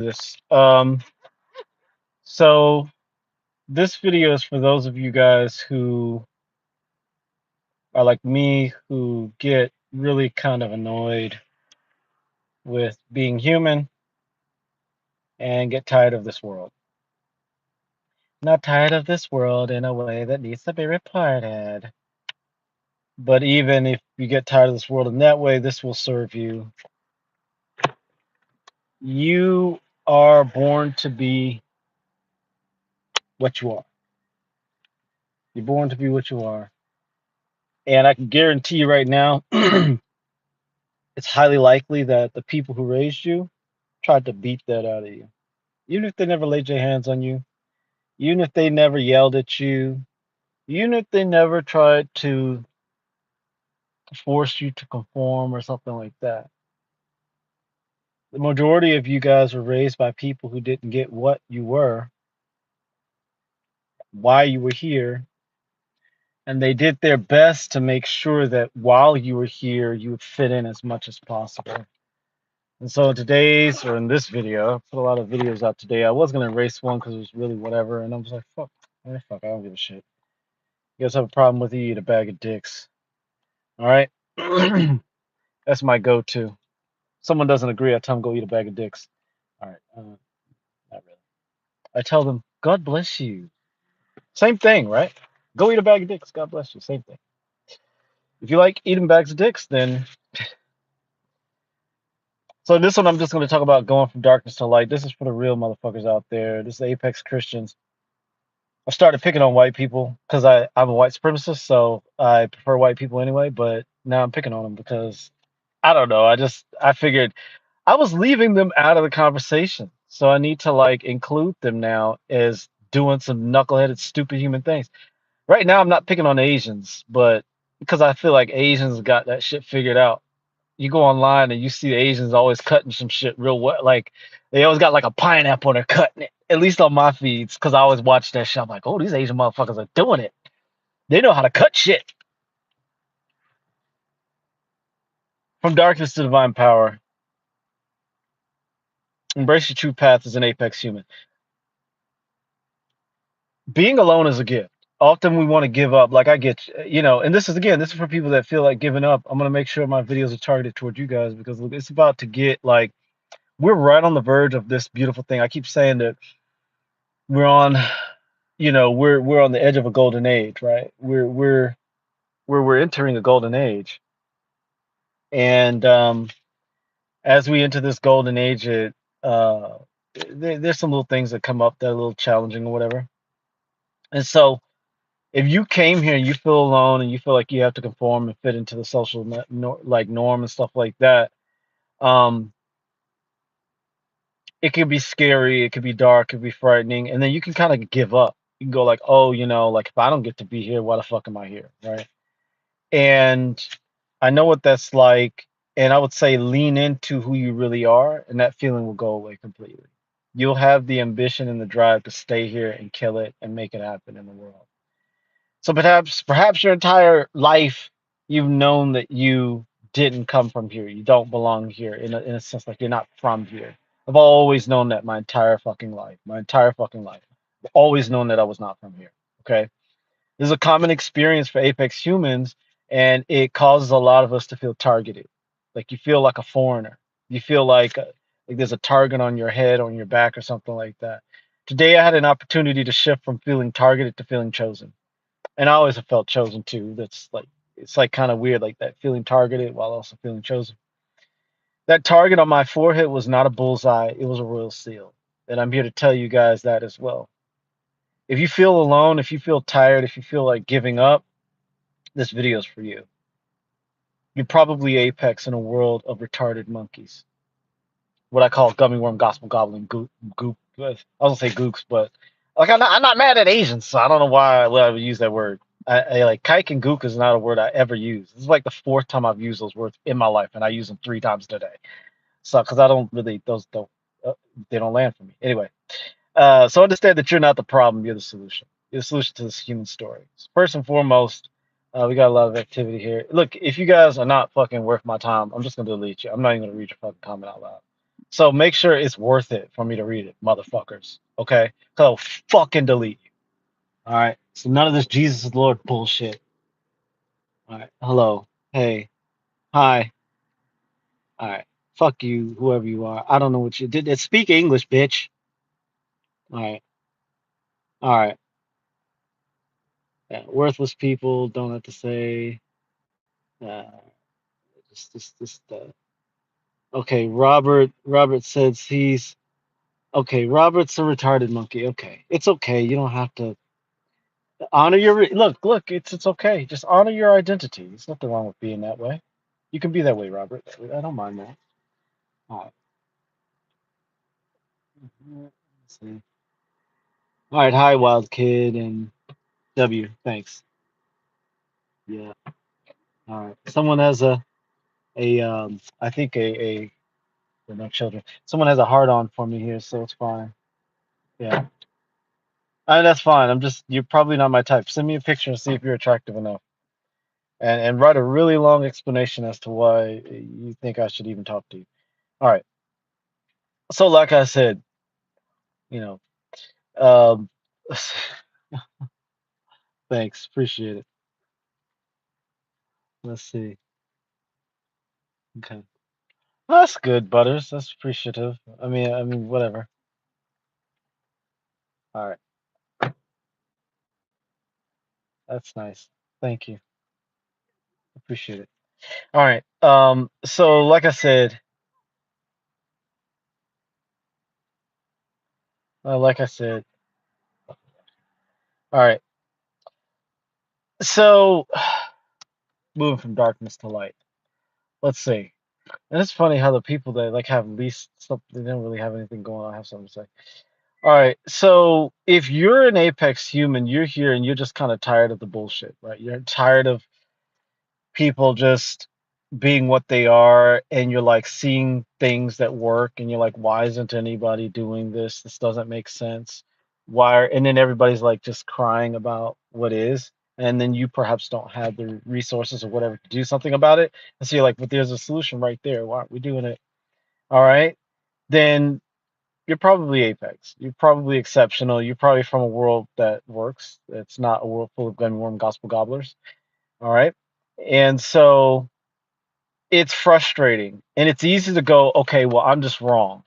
this. So this video is for those of you guys who are like me, who get really kind of annoyed with being human and get tired of this world. Not tired of this world in a way that needs to be reported. But even if you get tired of this world in that way, this will serve you. You are born to be what you are. You're born to be what you are. And I can guarantee you right now, it's highly likely that the people who raised you tried to beat that out of you. Even if they never laid their hands on you, even if they never yelled at you, even if they never tried to force you to conform or something like that. The majority of you guys were raised by people who didn't get what you were, why you were here, and they did their best to make sure that while you were here, you would fit in as much as possible. And so in today's, or in this video, I put a lot of videos out today. I was going to erase one because it was really whatever. And I was like, fuck, fuck, I don't give a shit. You guys have a problem with it, you eat a bag of dicks. All right? That's my go-to. Someone doesn't agree, I tell them go eat a bag of dicks. All right. Not really. I tell them, God bless you. Same thing, right? Go eat a bag of dicks. God bless you. Same thing. If you like eating bags of dicks, then... So this one, I'm just going to talk about going from darkness to light. This is for the real motherfuckers out there. This is Apex Christians. I started picking on white people because I'm a white supremacist, so I prefer white people anyway. But now I'm picking on them because I don't know. I figured I was leaving them out of the conversation, so I need to like include them now as doing some knuckleheaded, stupid human things. Right now, I'm not picking on Asians, but because I feel like Asians got that shit figured out. You go online and you see the Asians always cutting some shit real well. Like they always got like a pineapple and they're cutting it. At least on my feeds, because I always watch that shit. I'm like, oh, these Asian motherfuckers are doing it. They know how to cut shit. From darkness to divine power. Embrace your true path as an apex human. Being alone is a gift. Often we want to give up. Like I get, and this is for people that feel like giving up. I'm gonna make sure my videos are targeted towards you guys because look, it's about to get like we're right on the verge of this beautiful thing. I keep saying that we're on, we're on the edge of a golden age, right? We're entering a golden age, and as we enter this golden age, uh, there's some little things that come up that are a little challenging or whatever. And so, if you came here and you feel alone and you feel like you have to conform and fit into the social norm and stuff like that, um, it could be scary, it could be dark, it could be frightening, and then you can kind of give up. You can go like, oh, like if I don't get to be here, why the fuck am I here, right? And I know what that's like. And I would say lean into who you really are, and that feeling will go away completely. You'll have the ambition and the drive to stay here and kill it and make it happen in the world. So perhaps your entire life you've known that you didn't come from here. You don't belong here in a sense like you're not from here. I've always known that my entire fucking life. My entire fucking life. I've always known that I was not from here. Okay. This is a common experience for apex humans, and it causes a lot of us to feel targeted. Like you feel like a foreigner. You feel like there's a target on your head, on your back, or something like that. Today, I had an opportunity to shift from feeling targeted to feeling chosen, and I always have felt chosen too. That's like it's like kind of weird, like that feeling targeted while also feeling chosen. That target on my forehead was not a bullseye; it was a royal seal, and I'm here to tell you guys that as well. If you feel alone, if you feel tired, if you feel like giving up, this video is for you. You're probably apex in a world of retarded monkeys. What I call gummy worm gospel gobbling goop. I was gonna say gooks, but like I'm not mad at Asians, so I don't know why I would use that word. I like kike and gook is not a word I ever use. This is like the fourth time I've used those words in my life, and I use them 3 times today. So because I don't really those don't they don't land for me anyway. So understand that you're not the problem, you're the solution. You're the solution to this human story. So first and foremost, we got a lot of activity here. Look, if you guys are not fucking worth my time, I'm just gonna delete you. I'm not even gonna read your fucking comment out loud. So make sure it's worth it for me to read it, motherfuckers. Okay? Cause I'll fucking delete you. All right. So none of this Jesus is Lord bullshit. All right. Hello. Hey. Hi. All right. Fuck you, whoever you are. I don't know what you did. Speak English, bitch. All right. All right. Yeah. Worthless people don't have to say. Uh, just. Okay. Robert says he's. Okay. Robert's a retarded monkey. Okay. It's okay. You don't have to honor your. Look. It's okay. Just honor your identity. There's nothing wrong with being that way. You can be that way, Robert. I don't mind that. All right. Let's see. All right. Hi, Wild Kid and W. Thanks. Yeah. All right. Someone has a I think a for no children. Someone has a heart on for me here, so it's fine. Yeah. That's fine. You're probably not my type. Send me a picture and see if you're attractive enough. And write a really long explanation as to why you think I should even talk to you. All right. So like I said, you know, um thanks. Appreciate it. Let's see. Okay. That's good, Butters. That's appreciative. I mean, whatever. All right. That's nice. Thank you. Appreciate it. All right. So like I said, like I said, all right. So moving from darkness to light. Let's see. And it's funny how the people that like have least stuff, they don't really have anything going on, have something to say. All right. So if you're an apex human, you're here and you're just kind of tired of the bullshit, right? You're tired of people just being what they are, and you're like seeing things that work, and you're like, why isn't anybody doing this? This doesn't make sense. And then everybody's like just crying about what is, and then you perhaps don't have the resources or whatever to do something about it. And so you're like, but there's a solution right there. Why aren't we doing it? All right. Then you're probably apex. You're probably exceptional. You're probably from a world that works. It's not a world full of gummy gospel gobblers. All right. And so it's frustrating, and it's easy to go, okay, well, I'm just wrong,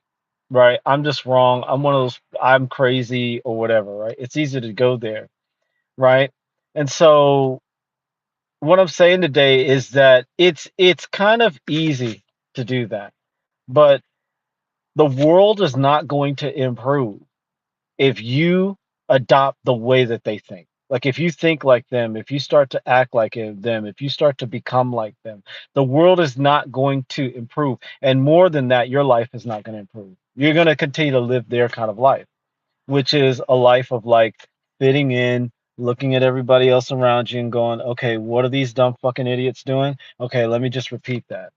right? I'm just wrong. I'm one of those, I'm crazy or whatever, right? It's easy to go there, right? And so what I'm saying today is that it's kind of easy to do that, but the world is not going to improve if you adopt the way that they think. Like if you think like them, if you start to act like them, if you start to become like them, the world is not going to improve. And more than that, your life is not going to improve. You're going to continue to live their kind of life, which is a life of like fitting in, looking at everybody else around you and going, okay, what are these dumb fucking idiots doing? Okay, let me just repeat that.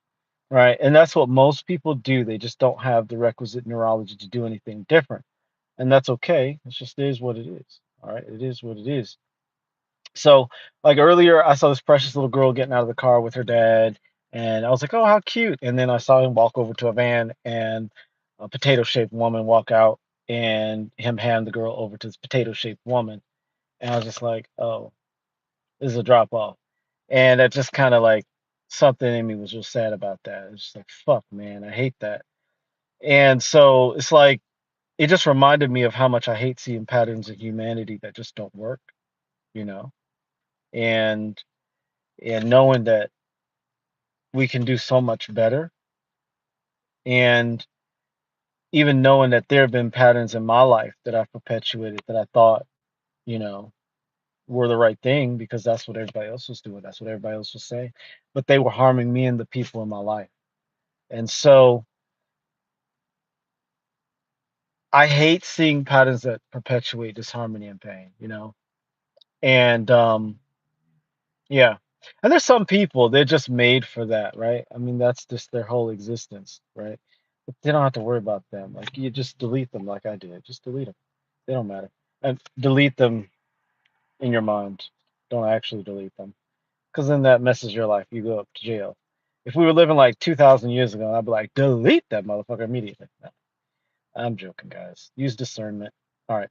Right. And that's what most people do. They just don't have the requisite neurology to do anything different, and that's okay. It's just is what it is. All right, it is what it is. So, like earlier, I saw this precious little girl getting out of the car with her dad, and I was like, "Oh, how cute!" And then I saw him walk over to a van, and a potato-shaped woman walk out, and him hand the girl over to this potato-shaped woman, and I was just like, "Oh, this is a drop off," and that just kind of like something in me was real sad about that. It's just like, "Fuck, man, I hate that." And so it's like it just reminded me of how much I hate seeing patterns of humanity that just don't work, you know, and knowing that we can do so much better, and even knowing that there have been patterns in my life that I've perpetuated that I thought, you know, were the right thing because that's what everybody else was doing, that's what everybody else was saying, but they were harming me and the people in my life. And so I hate seeing patterns that perpetuate disharmony and pain, and yeah. And there's some people, they're just made for that, right? I mean, that's just their whole existence, right? But they don't have to worry about them. Like, you just delete them like I did. Just delete them. They don't matter. And delete them in your mind. Don't actually delete them. Because then that messes your life. You go up to jail. If we were living like 2,000 years ago, I'd be like, delete that motherfucker immediately. No, I'm joking, guys. Use discernment. All right.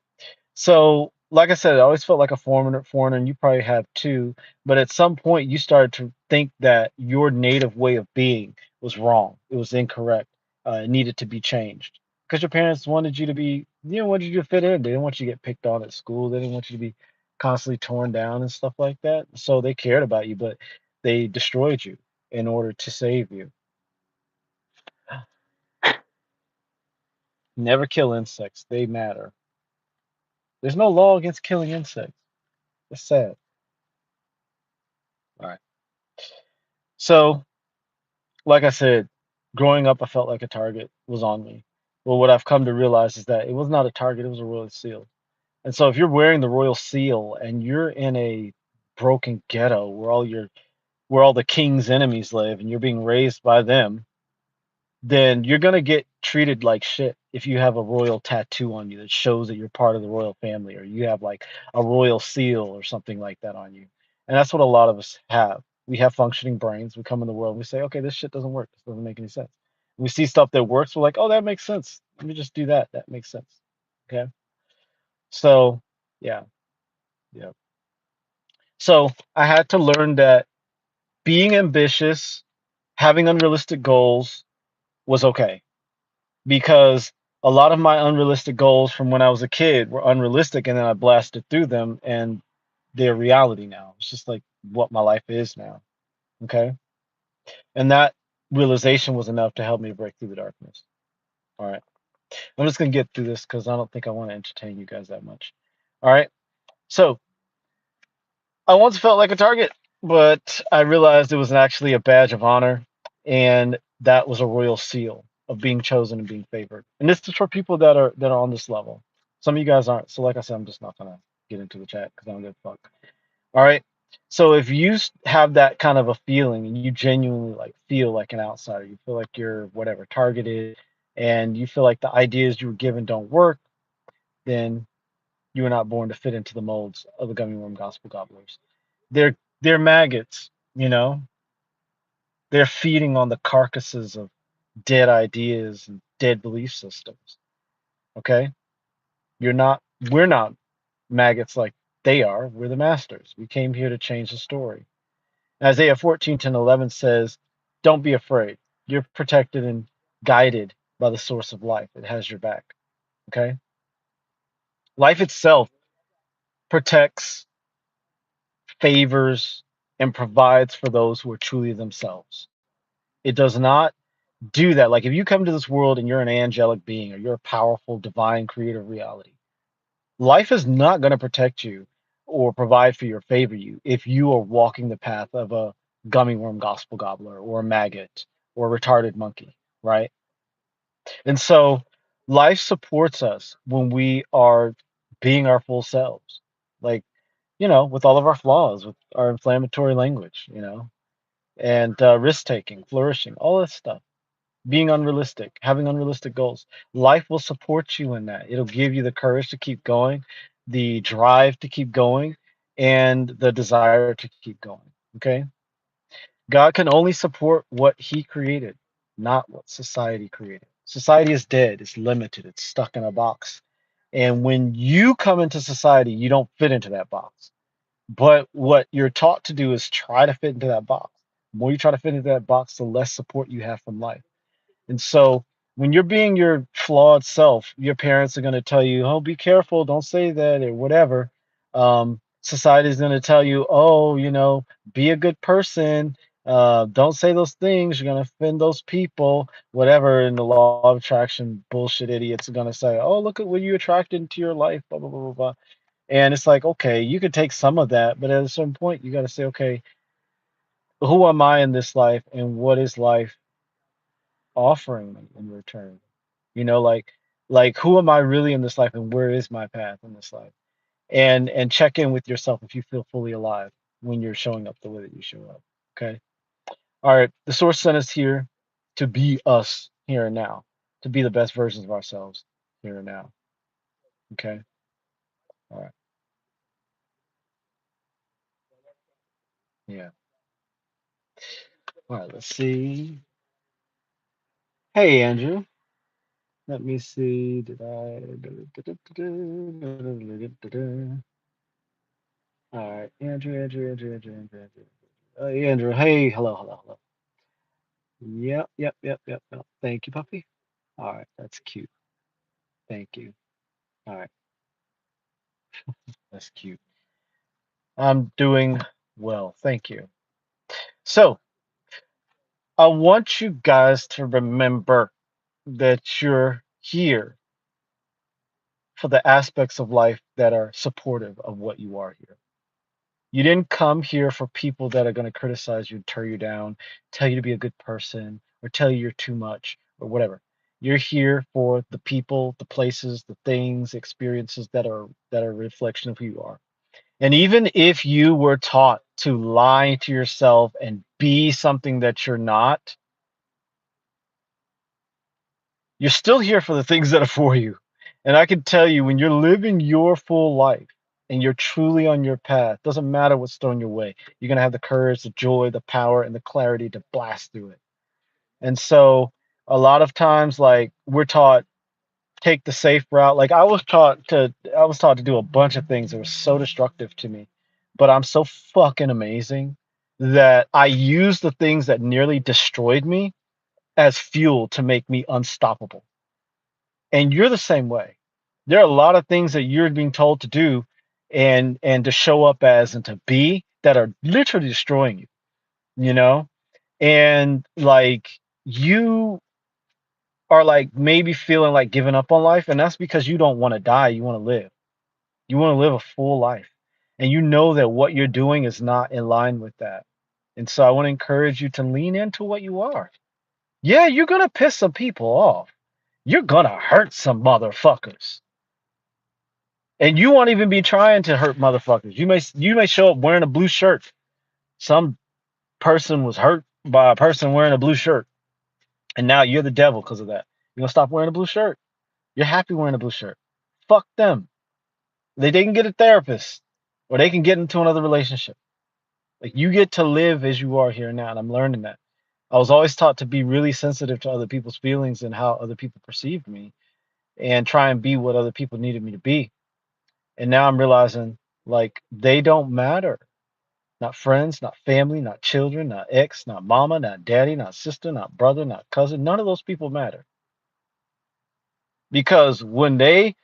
So, like I said, I always felt like a foreigner, and you probably have too. But at some point, you started to think that your native way of being was wrong. It was incorrect. It needed to be changed because your parents wanted you to be, wanted you to fit in. They didn't want you to get picked on at school. They didn't want you to be constantly torn down and stuff like that. So they cared about you, but they destroyed you in order to save you. Never kill insects. They matter. There's no law against killing insects. It's sad. All right. So like I said, growing up, I felt like a target was on me. Well, what I've come to realize is that it was not a target, it was a royal seal. And so if you're wearing the royal seal and you're in a broken ghetto where all the king's enemies live and you're being raised by them, then you're gonna get treated like shit if you have a royal tattoo on you that shows that you're part of the royal family or you have like a royal seal or something like that on you. And that's what a lot of us have. We have functioning brains. We come in the world and we say, okay, this shit doesn't work. This doesn't make any sense. We see stuff that works. We're like, oh, that makes sense. Let me just do that. That makes sense. Okay. So, yeah, yeah. So I had to learn that being ambitious, having unrealistic goals was okay because a lot of my unrealistic goals from when I was a kid were unrealistic, and then I blasted through them, and they're reality now. It's just like what my life is now. Okay, and that realization was enough to help me break through the darkness. All right, I'm just gonna get through this because I don't think I want to entertain you guys that much. All right, so I once felt like a target, but I realized it was actually a badge of honor, and that was a royal seal of being chosen and being favored. And this is for people that are on this level. Some of you guys aren't. So, like I said, I'm just not gonna get into the chat because I don't give a fuck. All right. So if you have that kind of a feeling and you genuinely like feel like an outsider, you feel like you're whatever targeted, and you feel like the ideas you were given don't work, then you were not born to fit into the molds of the gummy worm gospel gobblers. They're maggots, they're feeding on the carcasses of dead ideas and dead belief systems. Okay? You're not we're not maggots like they are. We're the masters. We came here to change the story. Isaiah 14:10-11 says, don't be afraid. You're protected and guided by the source of life. It has your back. Okay? Life itself protects, favors, and provides for those who are truly themselves. It does not do that. Like if you come to this world and you're an angelic being or you're a powerful divine creator of reality, life is not going to protect you or provide for you or favor you if you are walking the path of a gummy worm gospel gobbler or a maggot or a retarded monkey, right? And so life supports us when we are being our full selves. Like, with all of our flaws, with our inflammatory language, and risk taking, flourishing, all this stuff, being unrealistic, having unrealistic goals. Life will support you in that. It'll give you the courage to keep going, the drive to keep going, and the desire to keep going. Okay. God can only support what he created, not what society created. Society is dead, it's limited, it's stuck in a box. And when you come into society, you don't fit into that box. But what you're taught to do is try to fit into that box. The more you try to fit into that box, the less support you have from life. And so when you're being your flawed self, your parents are going to tell you, oh, be careful, don't say that, or whatever. Society is going to tell you, oh, be a good person. Don't say those things. You're going to offend those people, whatever. And the law of attraction bullshit idiots are going to say, oh, look at what you attracted into your life, blah, blah, blah, blah, blah. And it's like, okay, you could take some of that, but at a certain point, you got to say, okay, who am I in this life and what is life offering me in return? Like who am I really in this life and where is my path in this life? And check in with yourself if you feel fully alive when you're showing up the way that you show up. Okay. All right. The source sent us here to be us here and now, to be the best versions of ourselves here and now. Okay. All right. Yeah. All right, let's see. Hey, Andrew. Let me see. Did I? All right, Andrew. Hey, Andrew. Hey, hello. Yep. Thank you, puppy. All right, that's cute. Thank you. All right, that's cute. I'm doing well. Thank you. So, I want you guys to remember that you're here for the aspects of life that are supportive of what you are here. You didn't come here for people that are going to criticize you, tear you down, tell you to be a good person, or tell you you're too much, or whatever. You're here for the people, the places, the things, experiences that are a reflection of who you are. And even if you were taught to lie to yourself and be something that you're not, you're still here for the things that are for you. And I can tell you, when you're living your full life and you're truly on your path, doesn't matter what's thrown your way, you're going to have the courage, the joy, the power, and the clarity to blast through it. And so, a lot of times, like, we're taught, take the safe route. Like, I was taught to do a bunch of things that were so destructive to me, but I'm so fucking amazing that I use the things that nearly destroyed me as fuel to make me unstoppable. And you're the same way. There are a lot of things that you're being told to do and to show up as and to be that are literally destroying you, you know? And like, you are like maybe feeling like giving up on life, and that's because you don't want to die, you want to live. You want to live a full life. And you know that what you're doing is not in line with that. And so I want to encourage you to lean into what you are. Yeah, you're gonna piss some people off. You're gonna hurt some motherfuckers. And you won't even be trying to hurt motherfuckers. You may show up wearing a blue shirt. Some person was hurt by a person wearing a blue shirt, and now you're the devil because of that. You're gonna stop wearing a blue shirt. You're happy wearing a blue shirt. Fuck them. They can get a therapist, or they can get into another relationship. Like, you get to live as you are here now, and I'm learning that. I was always taught to be really sensitive to other people's feelings and how other people perceived me, and try and be what other people needed me to be. And now I'm realizing, like, they don't matter. Not friends, not family, not children, not ex, not mama, not daddy, not sister, not brother, not cousin. None of those people matter. Because when they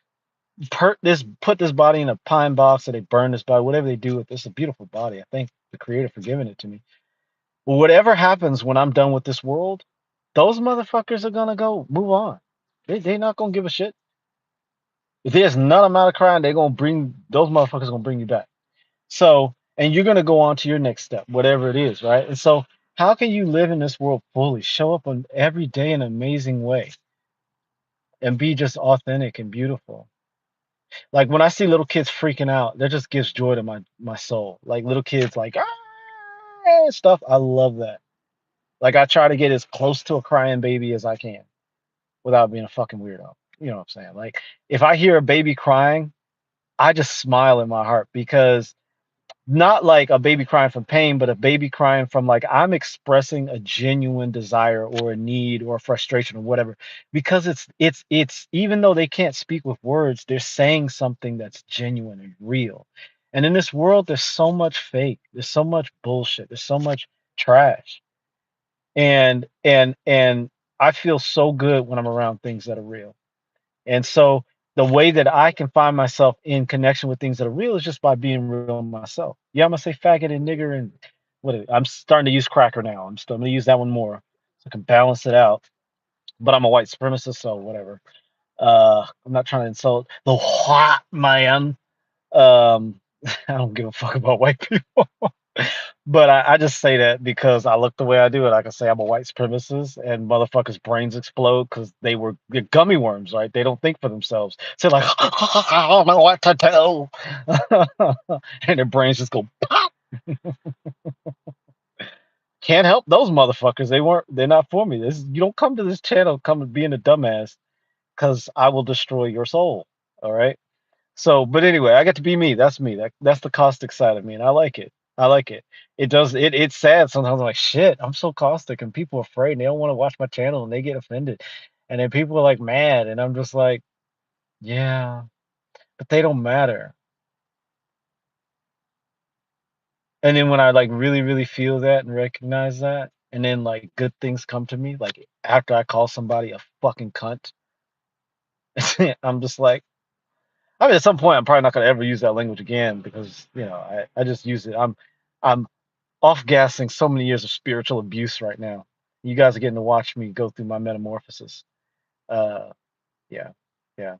put this body in a pine box, or they burn this body, whatever they do with this, a beautiful body. I thank the creator for giving it to me. Well, whatever happens when I'm done with this world, those motherfuckers are gonna go move on. They not gonna give a shit. If there's none amount of crying, they're gonna bring those motherfuckers gonna bring you back. So, and you're going to go on to your next step, whatever it is, right? And so, how can you live in this world fully, show up on every day in an amazing way, and be just authentic and beautiful? Like, when I see little kids freaking out, that just gives joy to my soul. Like, little kids, like, stuff. I love that. Like, I try to get as close to a crying baby as I can without being a fucking weirdo. You know what I'm saying? Like, if I hear a baby crying, I just smile in my heart, because not like a baby crying from pain, but a baby crying from, like, I'm expressing a genuine desire or a need or frustration or whatever, because it's even though they can't speak with words, they're saying something that's genuine and real. And in this world, there's so much fake, there's so much bullshit, there's so much trash. And I feel so good when I'm around things that are real. And so the way that I can find myself in connection with things that are real is just by being real myself. Yeah, I'm gonna say faggot and nigger and I'm starting to use cracker now. I'm gonna use that one more so I can balance it out. But I'm a white supremacist, so whatever. I'm not trying to insult the white man. I don't give a fuck about white people. But I just say that because I look the way I do it. I can say I'm a white supremacist, and motherfuckers' brains explode because they're gummy worms, right? They don't think for themselves. So like, I don't know what to do, and their brains just go pop. Can't help those motherfuckers. They're not for me. You don't come to this channel come being a dumbass, because I will destroy your soul. All right. So, but anyway, I get to be me. That's me. That's the caustic side of me, and I like it. I like it. It does it's sad sometimes. I'm like, shit, I'm so caustic and people are afraid and they don't want to watch my channel and they get offended. And then people are like mad and I'm just like, yeah, but they don't matter. And then when I like really, really feel that and recognize that, and then like good things come to me, like after I call somebody a fucking cunt, I'm just like, I mean, at some point I'm probably not gonna ever use that language again because I just use it. I'm off gassing so many years of spiritual abuse right now. You guys are getting to watch me go through my metamorphosis. Uh, yeah, yeah.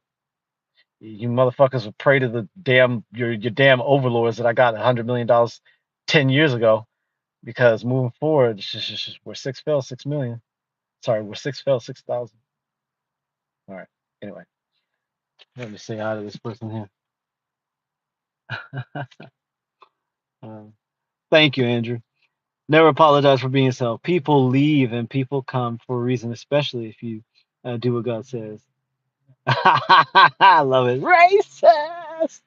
You motherfuckers will pray to the damn your damn overlords that I got $100 million 10 years ago because moving forward, we're six fell 6 million. Sorry, we're six fell 6,000. All right. Anyway, let me say hi to this person here. Um, thank you, Andrew. Never apologize for being so. People leave and people come for a reason, especially if you do what God says. I love it. Racist.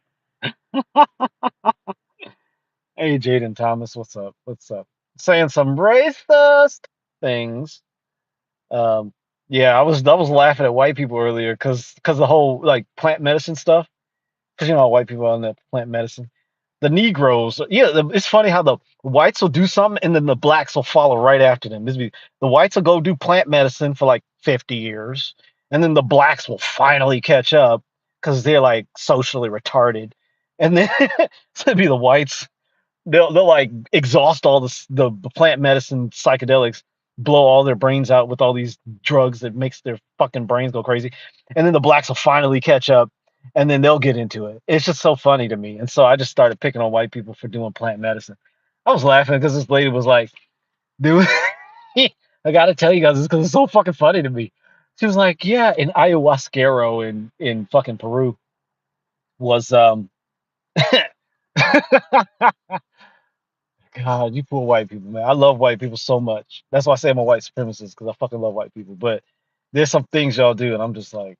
Hey, Jaden Thomas, what's up? What's up? Saying some racist things. Um, yeah, I was laughing at white people earlier because the whole like plant medicine stuff. Because you know how white people are in the plant medicine. The Negroes, yeah, it's funny how the whites will do something and then the blacks will follow right after them. The whites will go do plant medicine for like 50 years, and then the blacks will finally catch up because they're like socially retarded. And then so it'd be the whites. They'll like exhaust all the plant medicine psychedelics, blow all their brains out with all these drugs that makes their fucking brains go crazy, and then the blacks will finally catch up, and then they'll get into it. It's just so funny to me, and so I just started picking on white people for doing plant medicine. I was laughing because this lady was like, "Dude, I gotta tell you guys this because it's so fucking funny to me." She was like, "Yeah, in ayahuasquero in fucking Peru was God, you poor white people, man. I love white people so much. That's why I say I'm a white supremacist because I fucking love white people. But there's some things y'all do, and I'm just like,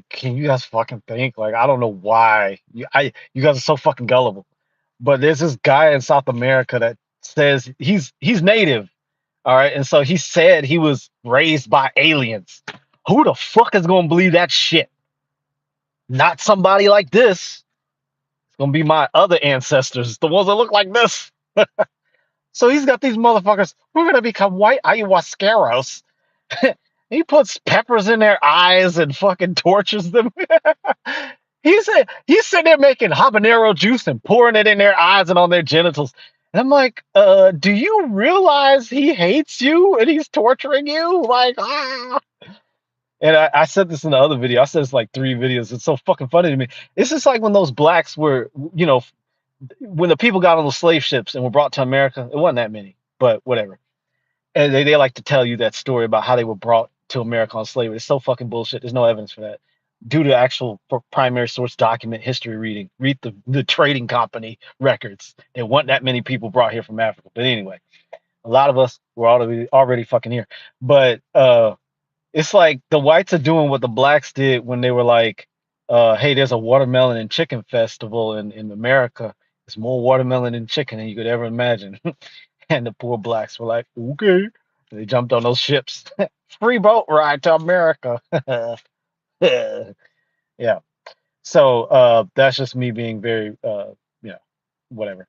can you guys fucking think? Like, I don't know why you guys are so fucking gullible. But there's this guy in South America that says he's native, all right, and so he said he was raised by aliens. Who the fuck is gonna believe that shit? Not somebody like this. It's gonna be my other ancestors, the ones that look like this. So he's got these motherfuckers. We're gonna become white ayahuasqueros. He puts peppers in their eyes and fucking tortures them. He's sitting there making habanero juice and pouring it in their eyes and on their genitals. And I'm like, do you realize he hates you and he's torturing you? Like, ah. And I said this in the other video. I said it's like 3 videos. It's so fucking funny to me. It's just like when those blacks were, when the people got on the slave ships and were brought to America, it wasn't that many, but whatever. And they like to tell you that story about how they were brought to America on slavery. It's so fucking bullshit. There's no evidence for that. Due to actual primary source document history reading, read the trading company records. There weren't that many people brought here from Africa. But anyway, a lot of us were already fucking here. But it's like the whites are doing what the blacks did when they were like, hey, there's a watermelon and chicken festival in America. There's more watermelon and chicken than you could ever imagine. And the poor blacks were like, okay. And they jumped on those ships. Free boat ride to America. Yeah. So that's just me being very you know, whatever.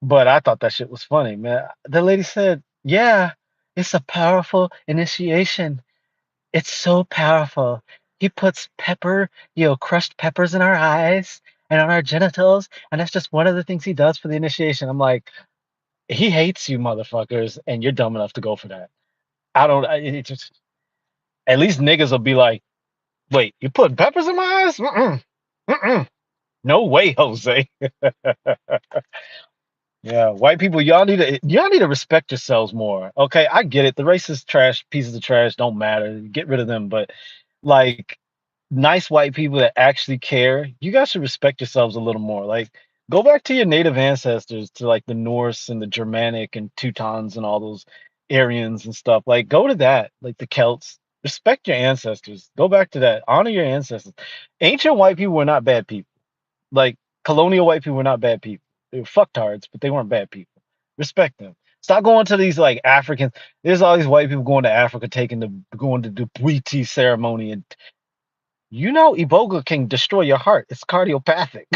But I thought that shit was funny, man. The lady said, yeah, it's a powerful initiation. It's so powerful. He puts crushed peppers in our eyes and on our genitals, and that's just one of the things he does for the initiation. I'm like, he hates you motherfuckers, and you're dumb enough to go for that. I don't. It just at least niggas will be like, wait, you put peppers in my eyes? Mm-mm, mm-mm. No way, Jose. Yeah, white people, y'all need to respect yourselves more. Okay, I get it. The racist trash pieces of trash don't matter. Get rid of them. But like nice white people that actually care, you guys should respect yourselves a little more. Like go back to your native ancestors, to like the Norse and the Germanic and Teutons and all those Aryans and stuff. Like go to that, like the Celts. Respect your ancestors. Go back to that. Honor your ancestors. Ancient white people were not bad people. Like colonial white people were not bad people. They were fucktards, but they weren't bad people. Respect them. Stop going to these like Africans. There's all these white people going to Africa, going to the Bwiti ceremony, and Ebola can destroy your heart. It's cardiopathic.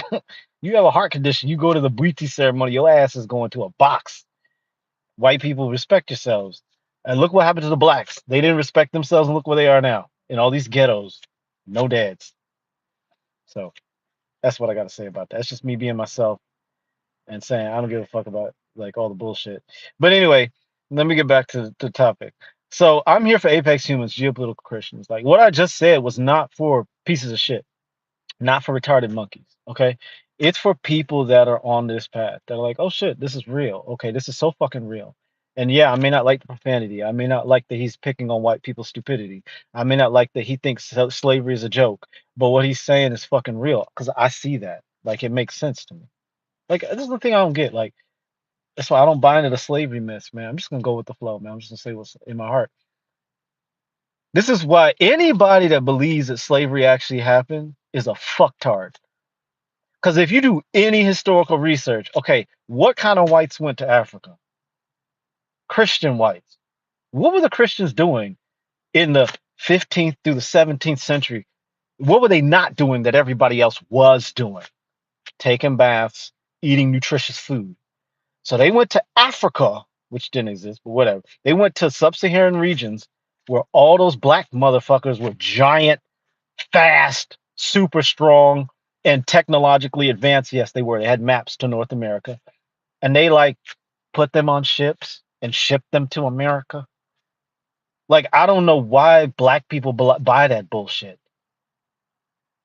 You have a heart condition, you go to the Bwiti ceremony, your ass is going to a box. White people, respect yourselves. And look what happened to the blacks. They didn't respect themselves, and look where they are now in all these ghettos. No dads. So that's what I got to say about that. It's just me being myself and saying I don't give a fuck about like all the bullshit. But anyway, let me get back to the topic. So I'm here for Apex Humans, Geopolitical Christians. Like what I just said was not for pieces of shit, not for retarded monkeys. Okay. It's for people that are on this path that are like, oh shit, this is real. Okay, this is so fucking real. And yeah, I may not like the profanity. I may not like that he's picking on white people's stupidity. I may not like that he thinks slavery is a joke. But what he's saying is fucking real because I see that. Like it makes sense to me. Like this is the thing I don't get. Like that's why I don't buy into the slavery myths, man. I'm just gonna go with the flow, man. I'm just gonna say what's in my heart. This is why anybody that believes that slavery actually happened is a fucktard. Because if you do any historical research, okay, what kind of whites went to Africa? Christian whites. What were the Christians doing in the 15th through the 17th century? What were they not doing that everybody else was doing? Taking baths, eating nutritious food. So they went to Africa, which didn't exist, but whatever. They went to sub-Saharan regions where all those black motherfuckers were giant, fast, super strong, and technologically advanced. Yes, they were. They had maps to North America. And they like put them on ships and shipped them to America. Like, I don't know why black people buy that bullshit.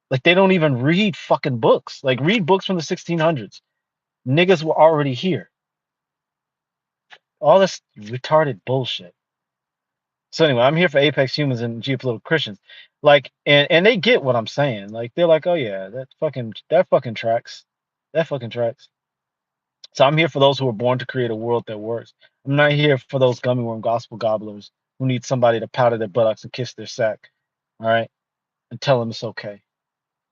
Like, they don't even read fucking books. Like, read books from the 1600s. Niggas were already here. All this retarded bullshit. So anyway, I'm here for Apex Humans and Geopolitical Christians. Like, and they get what I'm saying. Like, they're like, oh yeah, that fucking tracks. That fucking tracks. So I'm here for those who are born to create a world that works. I'm not here for those gummy worm gospel gobblers who need somebody to powder their buttocks and kiss their sack. All right, and tell them it's okay.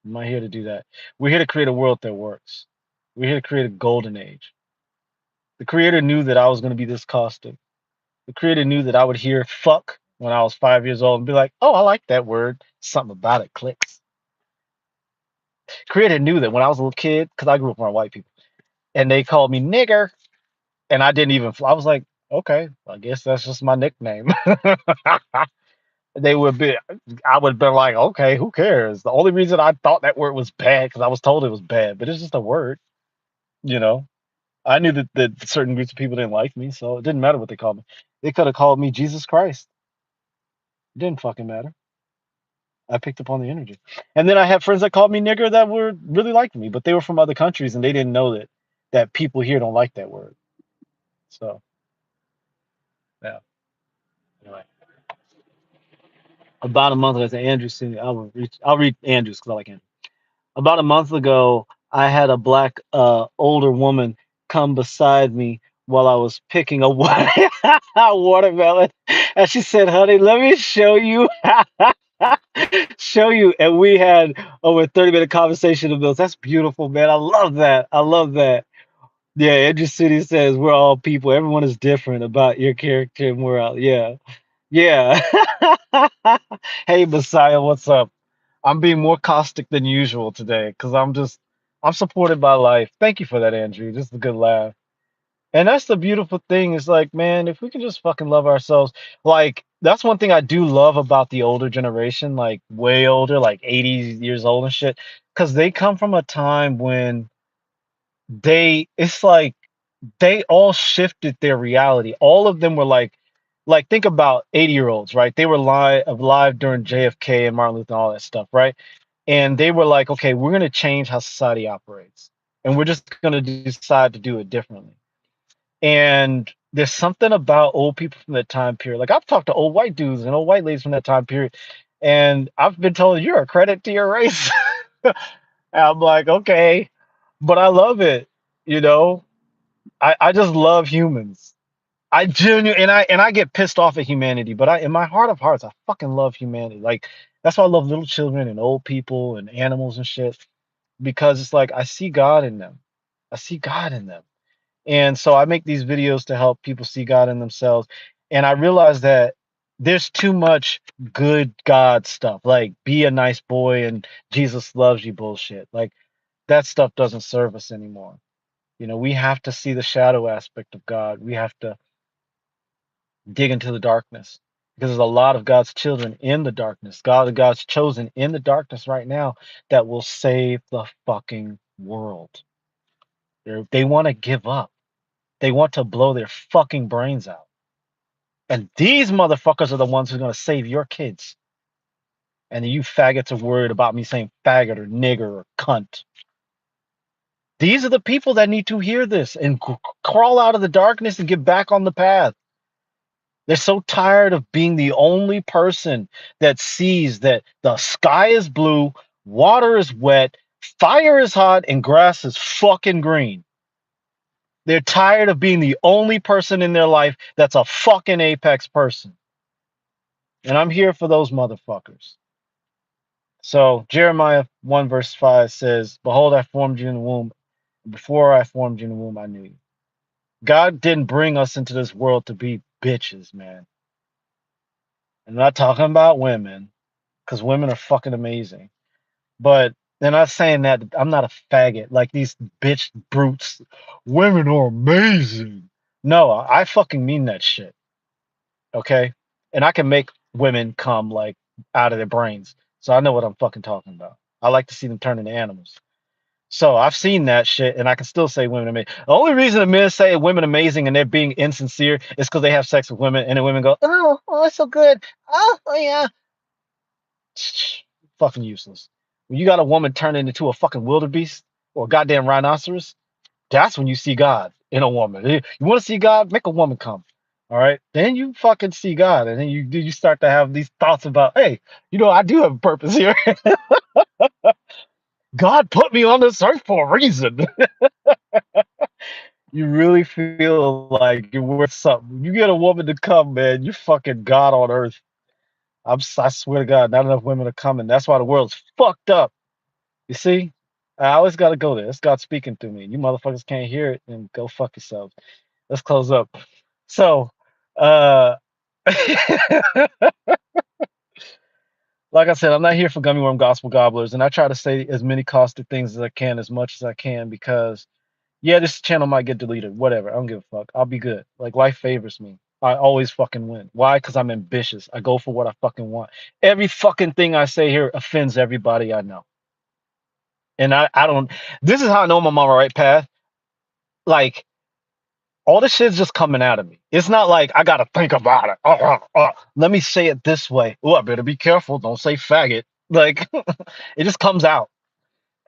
I'm not here to do that. We're here to create a world that works. We're here to create a golden age. The creator knew that I was going to be this caustic. The creator knew that I would hear fuck when I was 5 years old and be like, oh, I like that word. Something about it clicks. Creator knew that when I was a little kid, because I grew up around white people, and they called me nigger, and I didn't even, I was like, okay, I guess that's just my nickname. They would be, I would have been like, okay, who cares? The only reason I thought that word was bad because I was told it was bad, but it's just a word, you know. I knew that certain groups of people didn't like me, so it didn't matter what they called me. They could have called me Jesus Christ. It didn't fucking matter. I picked up on the energy. And then I had friends that called me nigger that were really liked me, but they were from other countries and they didn't know that people here don't like that word. So yeah. Anyway, about a month ago, I said Andrew sent me. I'll read Andrew's because I like Andrew. About a month ago, I had a black older woman come beside me while I was picking a watermelon, and she said, "Honey, let me show you." Show you, and we had over a 30-minute conversation about this. That's beautiful, man. I love that. I love that. Yeah, Andrew City says we're all people. Everyone is different about your character and we're all, yeah. Yeah. Hey Messiah, what's up? I'm being more caustic than usual today because I'm supported by life. Thank you for that, Andrew. Just a good laugh. And that's the beautiful thing is like, man, if we can just fucking love ourselves, like that's one thing I do love about the older generation, like way older, like 80 years old and shit, because they come from a time when it's like they all shifted their reality. All of them were like think about 80-year-olds, right? They were alive during JFK and Martin Luther and all that stuff, right? And they were like, okay, we're gonna change how society operates, and we're just gonna decide to do it differently. And there's something about old people from that time period. Like I've talked to old white dudes and old white ladies from that time period, and I've been told you're a credit to your race. And I'm like, okay, but I love it. You know, I just love humans. I genuinely and I get pissed off at humanity, but in my heart of hearts, I fucking love humanity. Like that's why I love little children and old people and animals and shit because it's like I see God in them. I see God in them. And so I make these videos to help people see God in themselves. And I realize that there's too much good God stuff, like be a nice boy and Jesus loves you bullshit. Like that stuff doesn't serve us anymore. You know, we have to see the shadow aspect of God. We have to dig into the darkness because there's a lot of God's children in the darkness. God's chosen in the darkness right now that will save the fucking world. They want to give up. They want to blow their fucking brains out. And these motherfuckers are the ones who are going to save your kids. And you faggots are worried about me saying faggot or nigger or cunt. These are the people that need to hear this and crawl out of the darkness and get back on the path. They're so tired of being the only person that sees that the sky is blue, water is wet, fire is hot, and grass is fucking green. They're tired of being the only person in their life that's a fucking apex person. And I'm here for those motherfuckers. So Jeremiah 1 verse 5 says, behold, I formed you in the womb. Before I formed you in the womb, I knew you. God didn't bring us into this world to be bitches, man. I'm not talking about women, because women are fucking amazing. But they're not saying that I'm not a faggot, like these bitch brutes. Women are amazing. No, I fucking mean that shit. Okay? And I can make women come like out of their brains. So I know what I'm fucking talking about. I like to see them turn into animals. So I've seen that shit, and I can still say women amazing. The only reason the men say women amazing and they're being insincere is because they have sex with women, and the women go, oh, it's so good. Oh yeah. Fucking useless. When you got a woman turning into a fucking wildebeest or a goddamn rhinoceros, that's when you see God in a woman. You want to see God? Make a woman come. All right. Then you fucking see God. And then you start to have these thoughts about, hey, I do have a purpose here. God put me on this earth for a reason. You really feel like you're worth something. You get a woman to come, man, you fucking God on earth. I swear to God, not enough women are coming. That's why the world's fucked up. You see? I always got to go there. It's God speaking through me. You motherfuckers can't hear it, then go fuck yourselves. Let's close up. So, uh, like I said, I'm not here for gummy worm gospel gobblers, and I try to say as many caustic things as I can, as much as I can, because yeah, this channel might get deleted. Whatever. I don't give a fuck. I'll be good. Like life favors me. I always fucking win. Why? Because I'm ambitious. I go for what I fucking want. Every fucking thing I say here offends everybody I know. And I don't. This is how I know I'm on my right path. Like all this shit's just coming out of me. It's not like I gotta think about it. Let me say it this way. Oh, I better be careful. Don't say faggot. Like it just comes out.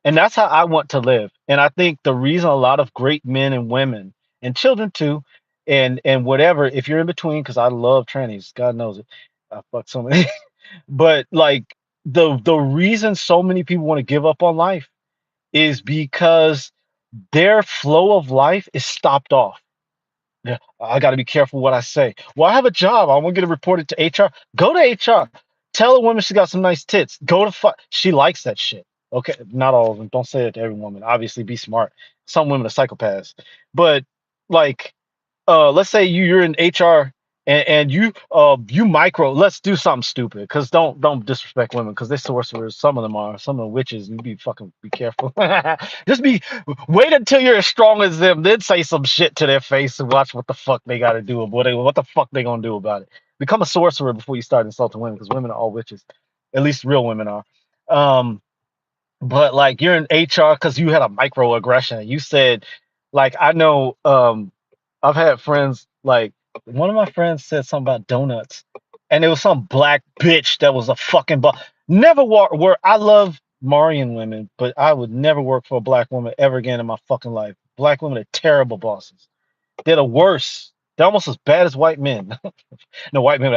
And that's how I want to live. And I think the reason a lot of great men and women and children too, and whatever, if you're in between, because I love trannies, God knows it. I fuck so many. But like the reason so many people want to give up on life is because their flow of life is stopped off. Yeah, I got to be careful what I say. Well, I have a job. I want to get it reported to HR. Go to HR. Tell a woman she got some nice tits. Go to fuck. She likes that shit. Okay, not all of them. Don't say it to every woman. Obviously, be smart. Some women are psychopaths, but like let's say you're in HR and you micro, let's do something stupid, because don't disrespect women, because they're sorcerers. Some of them are, some of them witches. You be careful. Just wait until you're as strong as them, then say some shit to their face and watch what the fuck they got to do, what the fuck they gonna do about it. Become a sorcerer before you start insulting women, because women are all witches. At least real women are. um but like you're in HR because you had a microaggression. You said, like, I know, I've had friends, like one of my friends said something about donuts, and it was some black bitch that was a fucking boss. Never where I love Marian women, but I would never work for a black woman ever again in my fucking life. Black women are terrible bosses. They're the worst. They're almost as bad as white men. No, white men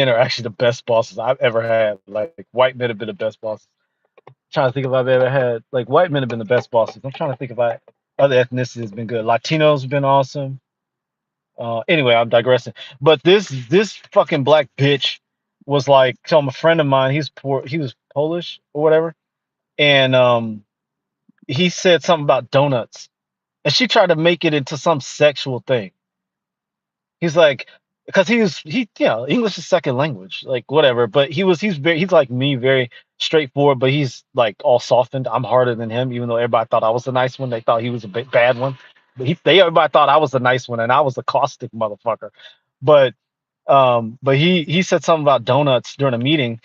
are actually the best bosses I've ever had. Like white men have been the best bosses. Trying to think if I've ever had, like, white men have been the best bosses. I'm trying to think if other ethnicities has been good. Latinos have been awesome. Anyway, I'm digressing. But this fucking black bitch was like, so I'm a friend of mine. He's poor. He was Polish or whatever, and he said something about donuts, and she tried to make it into some sexual thing. He's like, because English is second language, like whatever. But he's like me, very straightforward. But he's like all softened. I'm harder than him, even though everybody thought I was the nice one. They thought he was a bad one. But everybody thought I was the nice one, and I was the caustic motherfucker. But he said something about donuts during a meeting,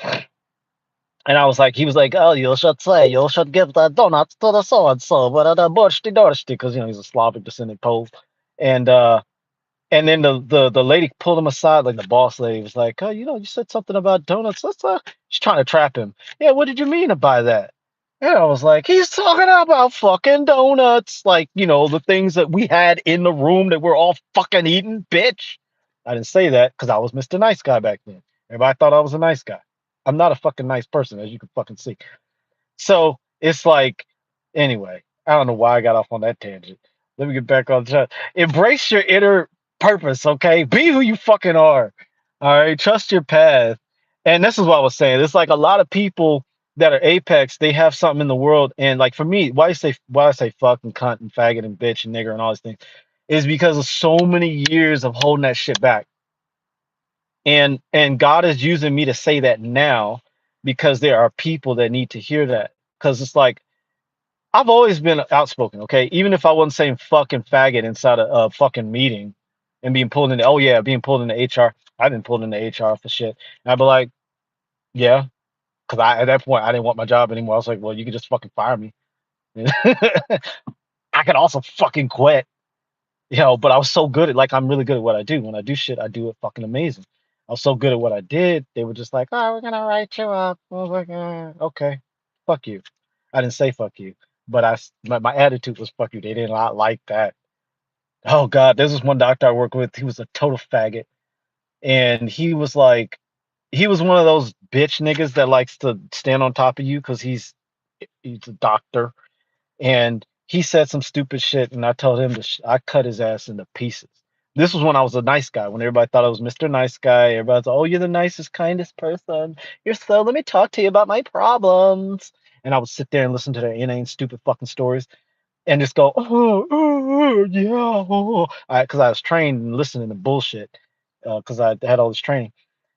and I was like, he was like, oh, you should give the donuts to the so and so, but the borshti dorshti, because he's a Slavic descendant Pole, and and then the lady pulled him aside, like the boss lady was like, oh, you said something about donuts. She's trying to trap him. Yeah, what did you mean by that? And I was like, he's talking about fucking donuts, like the things that we had in the room that we're all fucking eating, bitch. I didn't say that because I was Mr. Nice Guy back then. Everybody thought I was a nice guy. I'm not a fucking nice person, as you can fucking see. So it's like, anyway, I don't know why I got off on that tangent. Let me get back on track. Embrace your inner purpose, okay? Be who you fucking are. All right. Trust your path. And this is what I was saying. It's like a lot of people that are apex, they have something in the world. And like for me, why I say fuck and cunt and faggot and bitch and nigger and all these things is because of so many years of holding that shit back. And God is using me to say that now because there are people that need to hear that. Because it's like I've always been outspoken, okay? Even if I wasn't saying fucking faggot inside a fucking meeting and being pulled into, oh yeah, being pulled into HR. I've been pulled into HR for shit. And I'd be like, yeah, because at that point I didn't want my job anymore. I was like, well, you can just fucking fire me. I could also fucking quit. But I was so good at like I'm really good at what I do. When I do shit, I do it fucking amazing. I was so good at what I did. They were just like, "Oh, we're gonna write you up." I was like, "Okay, fuck you." I didn't say fuck you, but my attitude was fuck you. They did not like that. Oh God, this was one doctor I worked with. He was a total faggot, and he was one of those bitch niggas that likes to stand on top of you because he's a doctor, and he said some stupid shit, and I told him I cut his ass into pieces. This was when I was a nice guy, when everybody thought I was Mr. Nice Guy. Everybody's like, oh, you're the nicest, kindest person. Let me talk to you about my problems. And I would sit there and listen to their inane, stupid fucking stories and just go, yeah, oh. Because I was trained and listening to bullshit because I had all this training.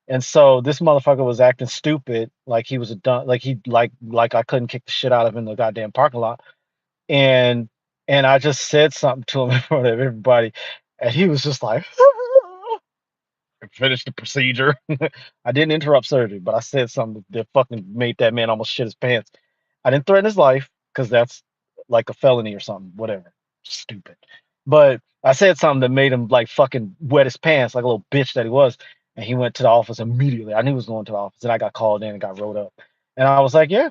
And so this motherfucker was acting stupid, like he was a dumb, like I couldn't kick the shit out of him in the goddamn parking lot and I just said something to him in front of everybody, and he was just like, finish the procedure. I didn't interrupt surgery, but I said something that fucking made that man almost shit his pants. I didn't threaten his life because that's like a felony or something, whatever. Stupid. But I said something that made him like fucking wet his pants like a little bitch that he was. And he went to the office immediately. I knew he was going to the office, and I got called in and got rolled up. And I was like, yeah,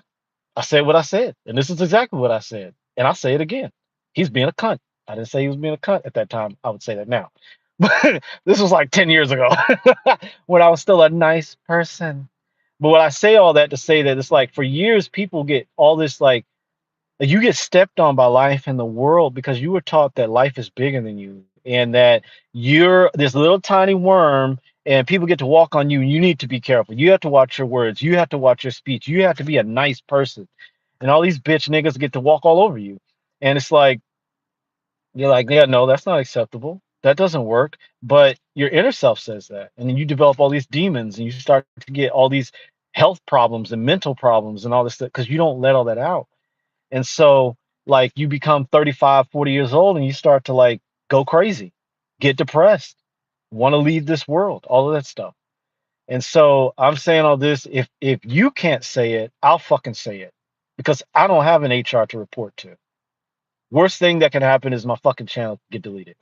I said what I said, and this is exactly what I said, and I'll say it again. He's being a cunt. I didn't say he was being a cunt at that time. I would say that now. But this was like 10 years ago when I was still a nice person. But when I say all that to say that it's like for years, people get all this like you get stepped on by life and the world because you were taught that life is bigger than you and that you're this little tiny worm and people get to walk on you. You need to be careful. You have to watch your words. You have to watch your speech. You have to be a nice person. And all these bitch niggas get to walk all over you. And it's like, you're like, yeah, no, that's not acceptable. That doesn't work. But your inner self says that. And then you develop all these demons and you start to get all these health problems and mental problems and all this stuff because you don't let all that out. And so like you become 35, 40 years old and you start to like go crazy, get depressed, want to leave this world, all of that stuff. And so I'm saying all this, if you can't say it, I'll fucking say it because I don't have an HR to report to. Worst thing that can happen is my fucking channel get deleted.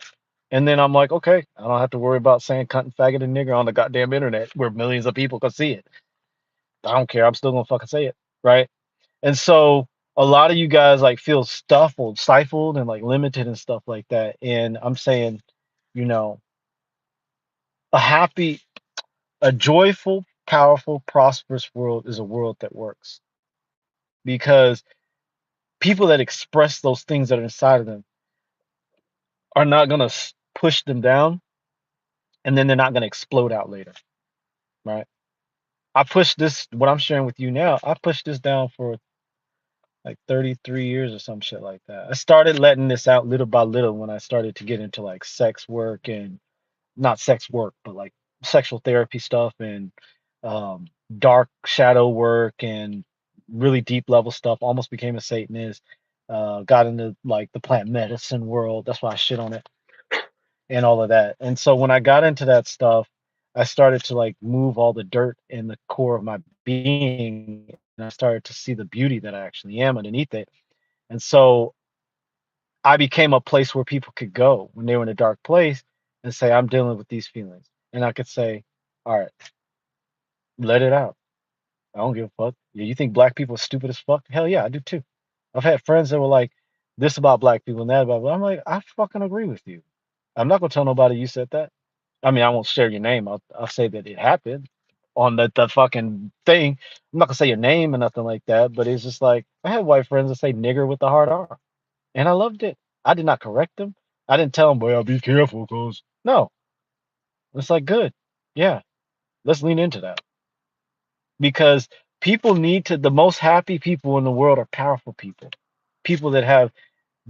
And then I'm like, okay, I don't have to worry about saying cunt and faggot and nigger on the goddamn internet where millions of people can see it. I don't care. I'm still gonna fucking say it, right? And so a lot of you guys like feel stifled and like limited and stuff like that. And I'm saying, you know, a happy, a joyful, powerful, prosperous world is a world that works because people that express those things that are inside of them are not going to push them down and then they're not going to explode out later, right? I pushed this, what I'm sharing with you now, I pushed this down for like 33 years or some shit like that. I started letting this out little by little when I started to get into like sex work and not sex work, but like sexual therapy stuff and um, dark shadow work and really deep level stuff. Almost became a Satanist. Got into like the plant medicine world. That's why I shit on it and all of that. And so when I got into that stuff, I started to like move all the dirt in the core of my being, and I started to see the beauty that I actually am underneath it. And so I became a place where people could go when they were in a dark place and say, I'm dealing with these feelings. And I could say, all right, let it out. I don't give a fuck. Yeah, you think black people are stupid as fuck? Hell yeah, I do too. I've had friends that were like, this about black people and that about, I'm like, I fucking agree with you. I'm not gonna tell nobody you said that. I mean, I won't share your name. I'll say that it happened on the fucking thing. I'm not gonna say your name or nothing like that, but it's just like I had white friends that say nigger with the hard R. And I loved it. I did not correct them. I didn't tell them, well, be careful, cause no. It's like good. Yeah, let's lean into that. Because people need to the most happy people in the world are powerful people. People that have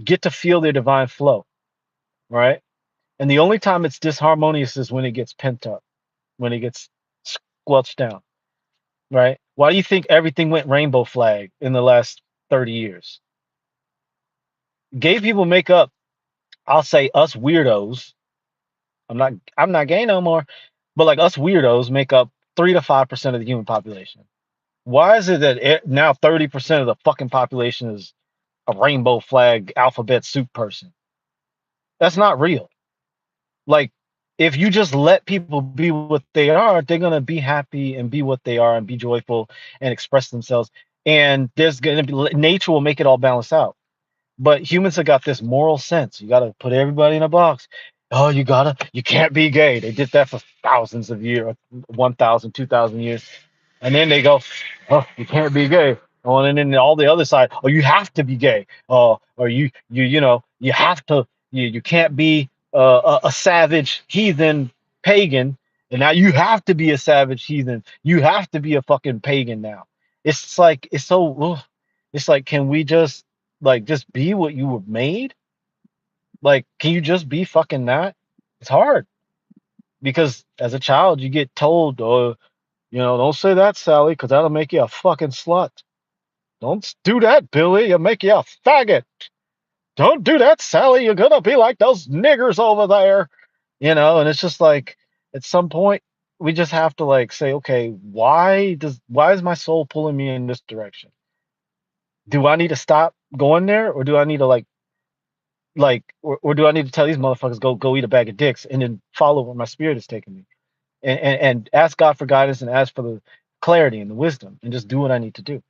get to feel their divine flow, right? And the only time it's disharmonious is when it gets pent up, when it gets squelched down, right? Why do you think everything went rainbow flag in the last 30 years? Gay people make up, I'll say us weirdos. I'm not gay no more, but like us weirdos make up 3 to 5% of the human population. Why is it that now 30% of the fucking population is a rainbow flag alphabet soup person? That's not real. Like, if you just let people be what they are, they're gonna be happy and be what they are and be joyful and express themselves. And there's gonna be nature will make it all balance out. But humans have got this moral sense. You gotta put everybody in a box. Oh, you can't be gay. They did that for thousands of years, 1,000, 2,000 years. And then they go, oh, you can't be gay. Oh, and then all the other side, oh, you have to be gay. Or you have to, you can't be a savage heathen pagan. And now you have to be a savage heathen. You have to be a fucking pagan now. It's like, it's so, ugh. It's like, can we just be what you were made? Like, can you just be fucking that? It's hard because as a child, you get told, oh, don't say that, Sally, because that'll make you a fucking slut. Don't do that, Billy. You'll make you a faggot. Don't do that, Sally. You're gonna be like those niggers over there. And it's just like at some point we just have to like say, okay, why is my soul pulling me in this direction? Do I need to stop going there, or do I need to or do I need to tell these motherfuckers go eat a bag of dicks and then follow where my spirit is taking me? And ask God for guidance and ask for the clarity and the wisdom and just do what I need to do.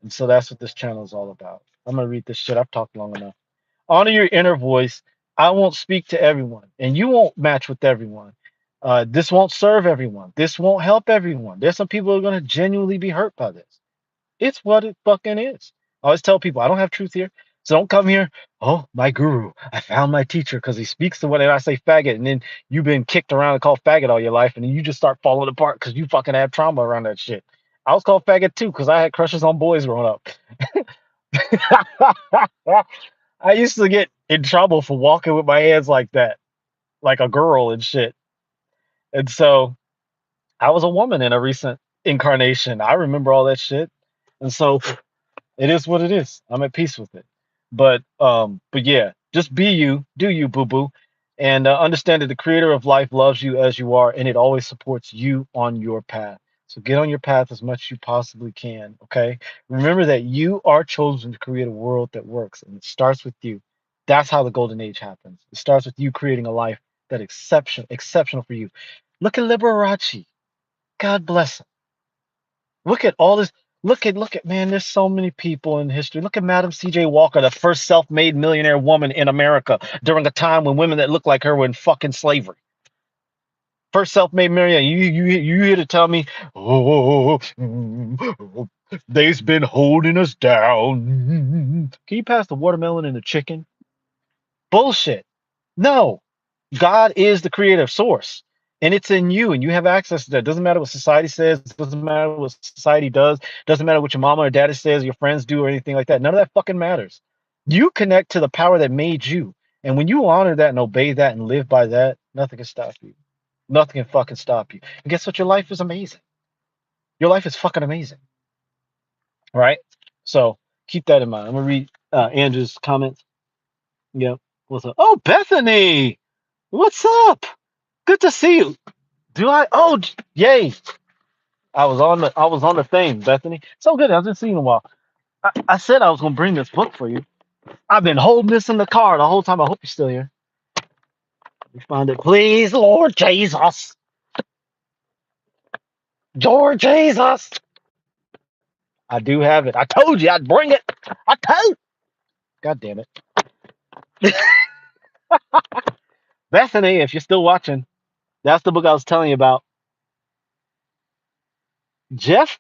And so that's what this channel is all about. I'm gonna read this shit. I've talked long enough. Honor your inner voice. I won't speak to everyone, and you won't match with everyone. This won't serve everyone. This won't help everyone. There's some people who are gonna genuinely be hurt by this. It's what it fucking is. I always tell people I don't have truth here. So don't come here. Oh, my guru. I found my teacher because he speaks the way that I say faggot. And then you've been kicked around and called faggot all your life. And then you just start falling apart because you fucking have trauma around that shit. I was called faggot too because I had crushes on boys growing up. I used to get in trouble for walking with my hands like that, like a girl and shit. And so I was a woman in a recent incarnation. I remember all that shit. And so it is what it is. I'm at peace with it. But yeah, just be you, do you, boo boo, and understand that the creator of life loves you as you are, and it always supports you on your path. So get on your path as much as you possibly can. Okay. Remember that you are chosen to create a world that works, and it starts with you. That's how the golden age happens. It starts with you creating a life that exceptional for you. Look at Liberace. God bless him. Look at all this. Look at man, there's so many people in history. Look at Madam C.J. Walker, the first self-made millionaire woman in America during a time when women that looked like her were in fucking slavery. First self-made millionaire. You here to tell me, oh, they've been holding us down. Can you pass the watermelon and the chicken? Bullshit. No. God is the creative source. and it's in you, and you have access to that. Doesn't matter what society says, doesn't matter what society does, doesn't matter what your mama or daddy says, your friends do, or anything like that. None of that fucking matters. You connect to the power that made you, and when you honor that and obey that and live by that, nothing can stop you. Nothing can fucking stop you. And guess what? Your life is amazing. Your life is fucking amazing, right? So keep that in mind. I'm gonna read Andrew's comments. Yep. What's up? Oh, Bethany, what's up? Good to see you. Do I? Oh, yay! I was on the thing, Bethany. So good. I haven't seen you in a while. I said I was gonna bring this book for you. I've been holding this in the car the whole time. I hope you're still here. You find it, please, Lord Jesus, Lord Jesus. I do have it. I told you I'd bring it. I told. God damn it, Bethany. If you're still watching, that's the book I was telling you about. Jeff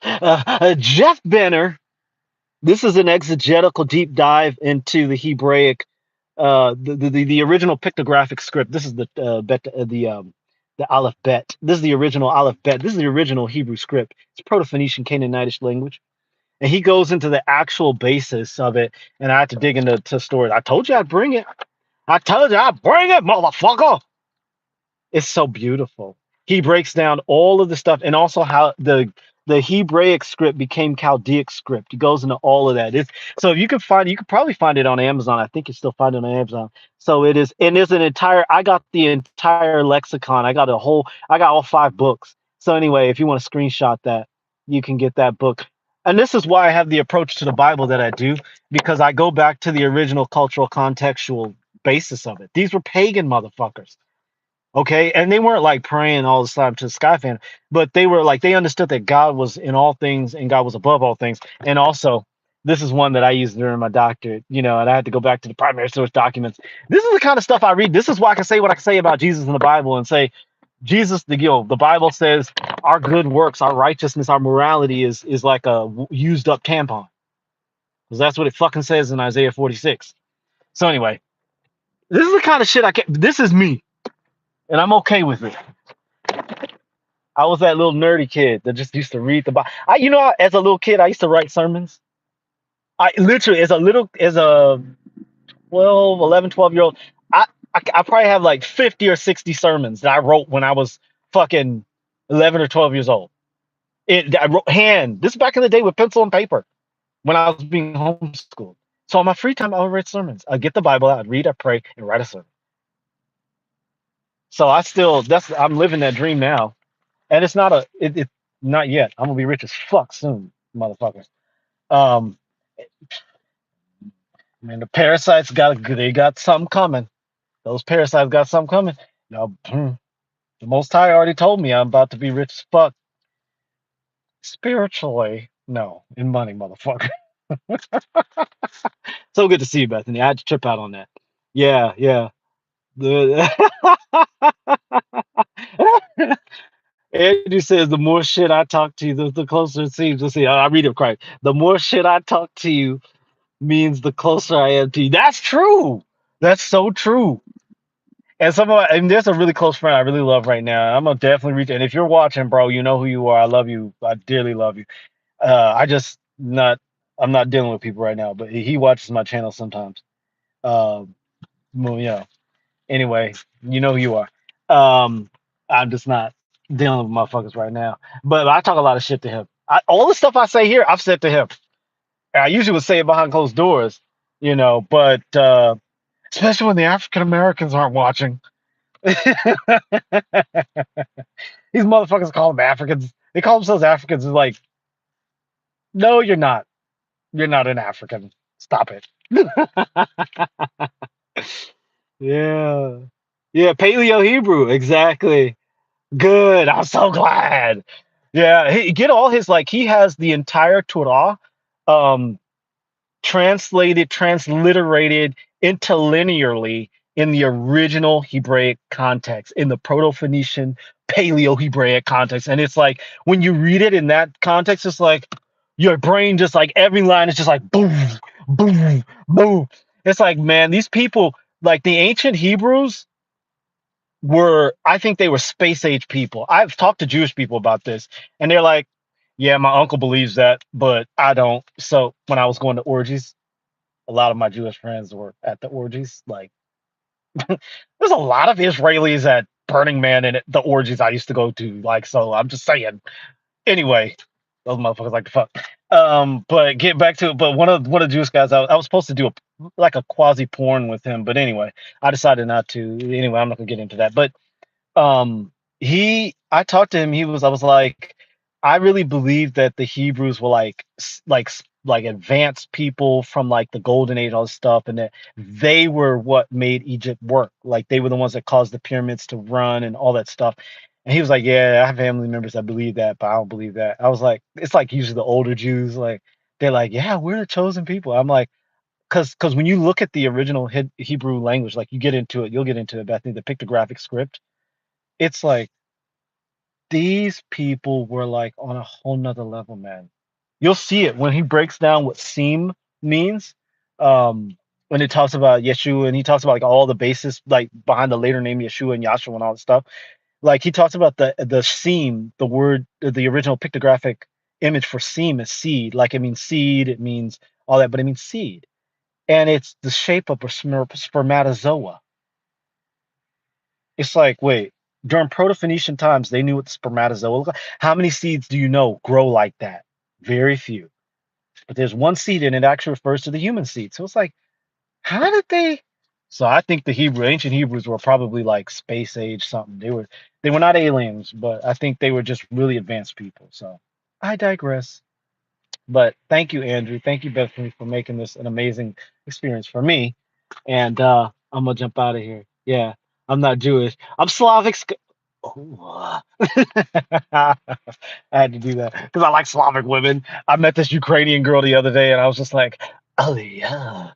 Benner. This is an exegetical deep dive into the Hebraic, the original pictographic script. This is the Aleph Bet. This is the original Aleph Bet. This is the original Hebrew script. It's Proto-Phoenician Canaanitish language, and he goes into the actual basis of it. And I had to dig into stories. I told you I'd bring it. I told you I'd bring it, motherfucker. It's so beautiful. He breaks down all of the stuff, and also how the Hebraic script became Chaldeic script. He goes into all of that. So if you can find it, you could probably find it on Amazon. I think you still find it on Amazon. So it is, and there's an entire. I got the entire lexicon. I got all 5 books. So anyway, if you want to screenshot that, you can get that book. And this is why I have the approach to the Bible that I do, because I go back to the original cultural contextual basis of it. These were pagan motherfuckers. Okay, and they weren't like praying all the time to the sky fan, but they were like, they understood that God was in all things and God was above all things. And also, this is one that I used during my doctorate, and I had to go back to the primary source documents. This is the kind of stuff I read. This is why I can say what I can say about Jesus in the Bible and say, Jesus, the Bible says our good works, our righteousness, our morality is like a used up tampon, because that's what it fucking says in Isaiah 46. So anyway, this is the kind of shit this is me, and I'm okay with it. I was that little nerdy kid that just used to read the Bible. As a little kid, I used to write sermons. I literally, as a 12, 11, 12-year-old, I probably have like 50 or 60 sermons that I wrote when I was fucking 11 or 12 years old. I wrote hand. This is back in the day with pencil and paper when I was being homeschooled. So on my free time, I would write sermons. I'd get the Bible out, I'd read, I'd pray, and write a sermon. So I'm living that dream now. And it's not yet. I'm gonna be rich as fuck soon, motherfuckers. Um, Man, the parasites got something coming. Those parasites got something coming. The Most High already told me I'm about to be rich as fuck. Spiritually, no, in money, motherfucker. So good to see you, Bethany. I had to trip out on that. Yeah, yeah. Andrew says the more shit I talk to you, the closer it seems. Let's see. I read it right. The more shit I talk to you means the closer I am to you. That's true. That's so true. And there's a really close friend I really love right now. I'm gonna definitely reach. And if you're watching, bro, you know who you are. I love you. I dearly love you. I just not. I'm not dealing with people right now, but he watches my channel sometimes. Well, Anyway, you know who you are. I'm just not dealing with motherfuckers right now. But I talk a lot of shit to him. All the stuff I say here, I've said to him. I usually would say it behind closed doors, but especially when the African Americans aren't watching. These motherfuckers call them Africans. They call themselves Africans. It's like, no, you're not. You're not an African. Stop it. Yeah. Yeah, Paleo Hebrew. Exactly. Good. I'm so glad. Yeah. Get all his, he has the entire Torah transliterated interlinearly in the original Hebraic context, in the Proto-Phoenician Paleo-Hebraic context. And it's like, when you read it in that context, it's like your brain just every line is just like boom, boom, boom. It's like, man, these people, like the ancient Hebrews, were, I think they were space age people. I've talked to Jewish people about this, and they're like, yeah, my uncle believes that, but I don't. So when I was going to orgies, a lot of my Jewish friends were at the orgies. Like, there's a lot of Israelis at Burning Man and at the orgies I used to go to. Like, so I'm just saying. Anyway, those motherfuckers like to fuck. But get back to it. But one of the Jewish guys, I was supposed to do like a quasi porn with him, but anyway, I decided not to. Anyway, I'm not gonna get into that. But he I talked to him. I was like, I really believe that the Hebrews were like advanced people from like the golden age, all this stuff, and that they were what made Egypt work. Like they were the ones that caused the pyramids to run and all that stuff. And he was like, yeah, I have family members that believe that, but I don't believe that. I was like, it's like usually the older Jews, like they're like, yeah, we're the chosen people. I'm like, because when you look at the original Hebrew language, like you get into it, you'll get into it, but I think the pictographic script, it's like these people were like on a whole nother level, man. You'll see it when he breaks down what seem means. When he talks about Yeshua and he talks about like all the basis like behind the later name Yeshua and Yahshua and all that stuff. Like he talks about the seam, the word, the original pictographic image for seam is seed. Like it means seed, it means all that, but it means seed. And it's the shape of a spermatozoa. It's like, wait, during Proto-Phoenician times, they knew what the spermatozoa looked like. How many seeds do you know grow like that? Very few. But there's one seed and it actually refers to the human seed. So it's like, how did they? So I think the ancient Hebrews were probably like space age something. They were not aliens, but I think they were just really advanced people. So I digress. But thank you, Andrew. Thank you, Bethany, for making this an amazing experience for me. And I'm gonna jump out of here. Yeah, I'm not Jewish. I'm Slavic. Oh. I had to do that because I like Slavic women. I met this Ukrainian girl the other day, and I was just like, oh yeah.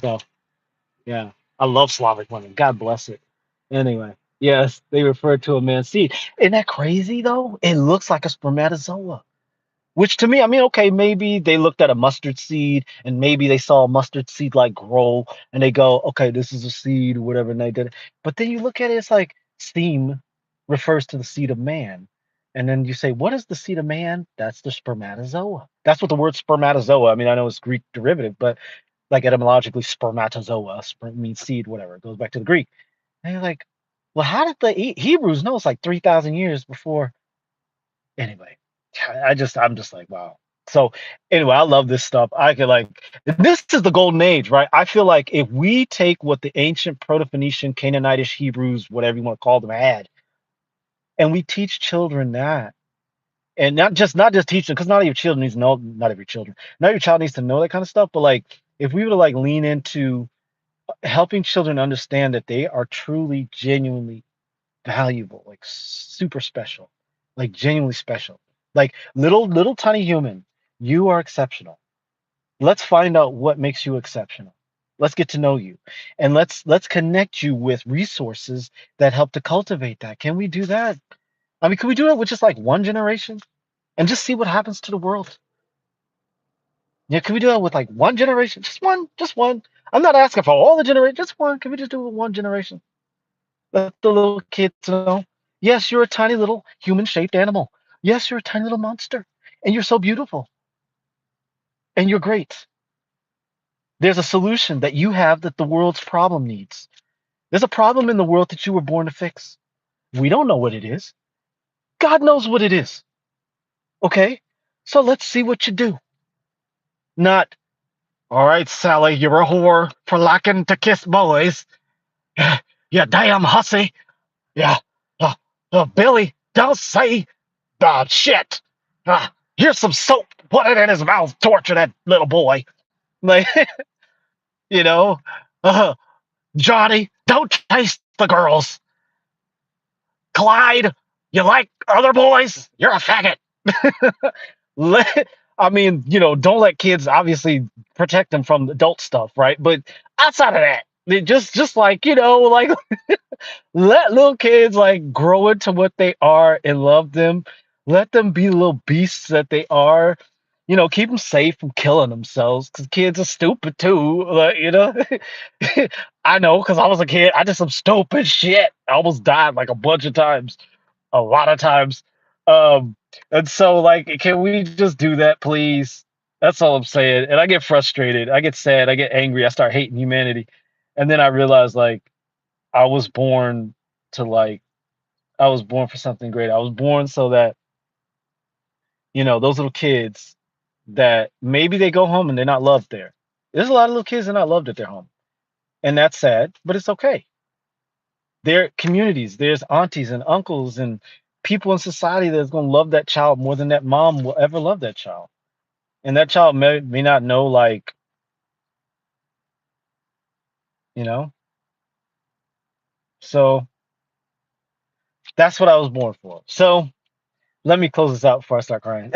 So yeah, I love Slavic women. God bless it. Anyway, yes, they refer to a man's seed. Isn't that crazy though? It looks like a spermatozoa. Which to me, I mean, okay, maybe they looked at a mustard seed and maybe they saw a mustard seed like grow and they go, okay, this is a seed or whatever, and they did it. But then you look at it, it's like seem refers to the seed of man. And then you say, what is the seed of man? That's the spermatozoa. That's what the word spermatozoa, I mean, I know it's Greek derivative, but like etymologically, spermatozoa means seed, whatever. It goes back to the Greek. And you're like, well, how did the Hebrews know? It's like 3,000 years before. Anyway, I'm just like, wow. So anyway, I love this stuff. I could like this is the golden age, right? I feel like if we take what the ancient Proto-Phoenician, Canaanitish Hebrews, whatever you want to call them, had, and we teach children that, and not just teach them, because not every children needs to know, not every children, not every child needs to know that kind of stuff, but like if we were to like lean into helping children understand that they are truly, genuinely valuable, like super special, like genuinely special. Like little tiny human, you are exceptional. Let's find out what makes you exceptional. Let's get to know you. And let's connect you with resources that help to cultivate that. Can we do that? I mean, can we do it with just like one generation and just see what happens to the world? Yeah, can we do it with like one generation? Just one, just one. I'm not asking for all the generations, just one. Can we just do it with one generation? Let the little kids know. Yes, you're a tiny little human shaped animal. Yes, you're a tiny little monster. And you're so beautiful. And you're great. There's a solution that you have that the world's problem needs. There's a problem in the world that you were born to fix. We don't know what it is. God knows what it is. Okay? So let's see what you do. Not, all right, Sally, you're a whore for liking to kiss boys. You damn hussy. Yeah. Billy, don't say shit. Here's some soap. Put it in his mouth. Torture that little boy. Like, you know, uh, Johnny, don't chase the girls. Clyde, you like other boys? You're a faggot. I mean, don't let kids obviously protect them from adult stuff, right? But outside of that, just like, like let little kids like grow into what they are and love them. Let them be little beasts that they are. keep them safe from killing themselves because kids are stupid too. Like, I know because I was a kid. I did some stupid shit. I almost died like a bunch of times, a lot of times. Um, and so, like, can we just do that, please? That's all I'm saying. And I get frustrated. I get sad. I get angry. I start hating humanity. And then I realize, like, I was born to, like, I was born for something great. I was born so that, those little kids that maybe they go home and they're not loved there. There's a lot of little kids that are not loved at their home. And that's sad, but it's okay. There are communities, there's aunties and uncles and people in society that's going to love that child more than that mom will ever love that child. And that child may not know, like, you know. So that's what I was born for. So let me close this out before I start crying.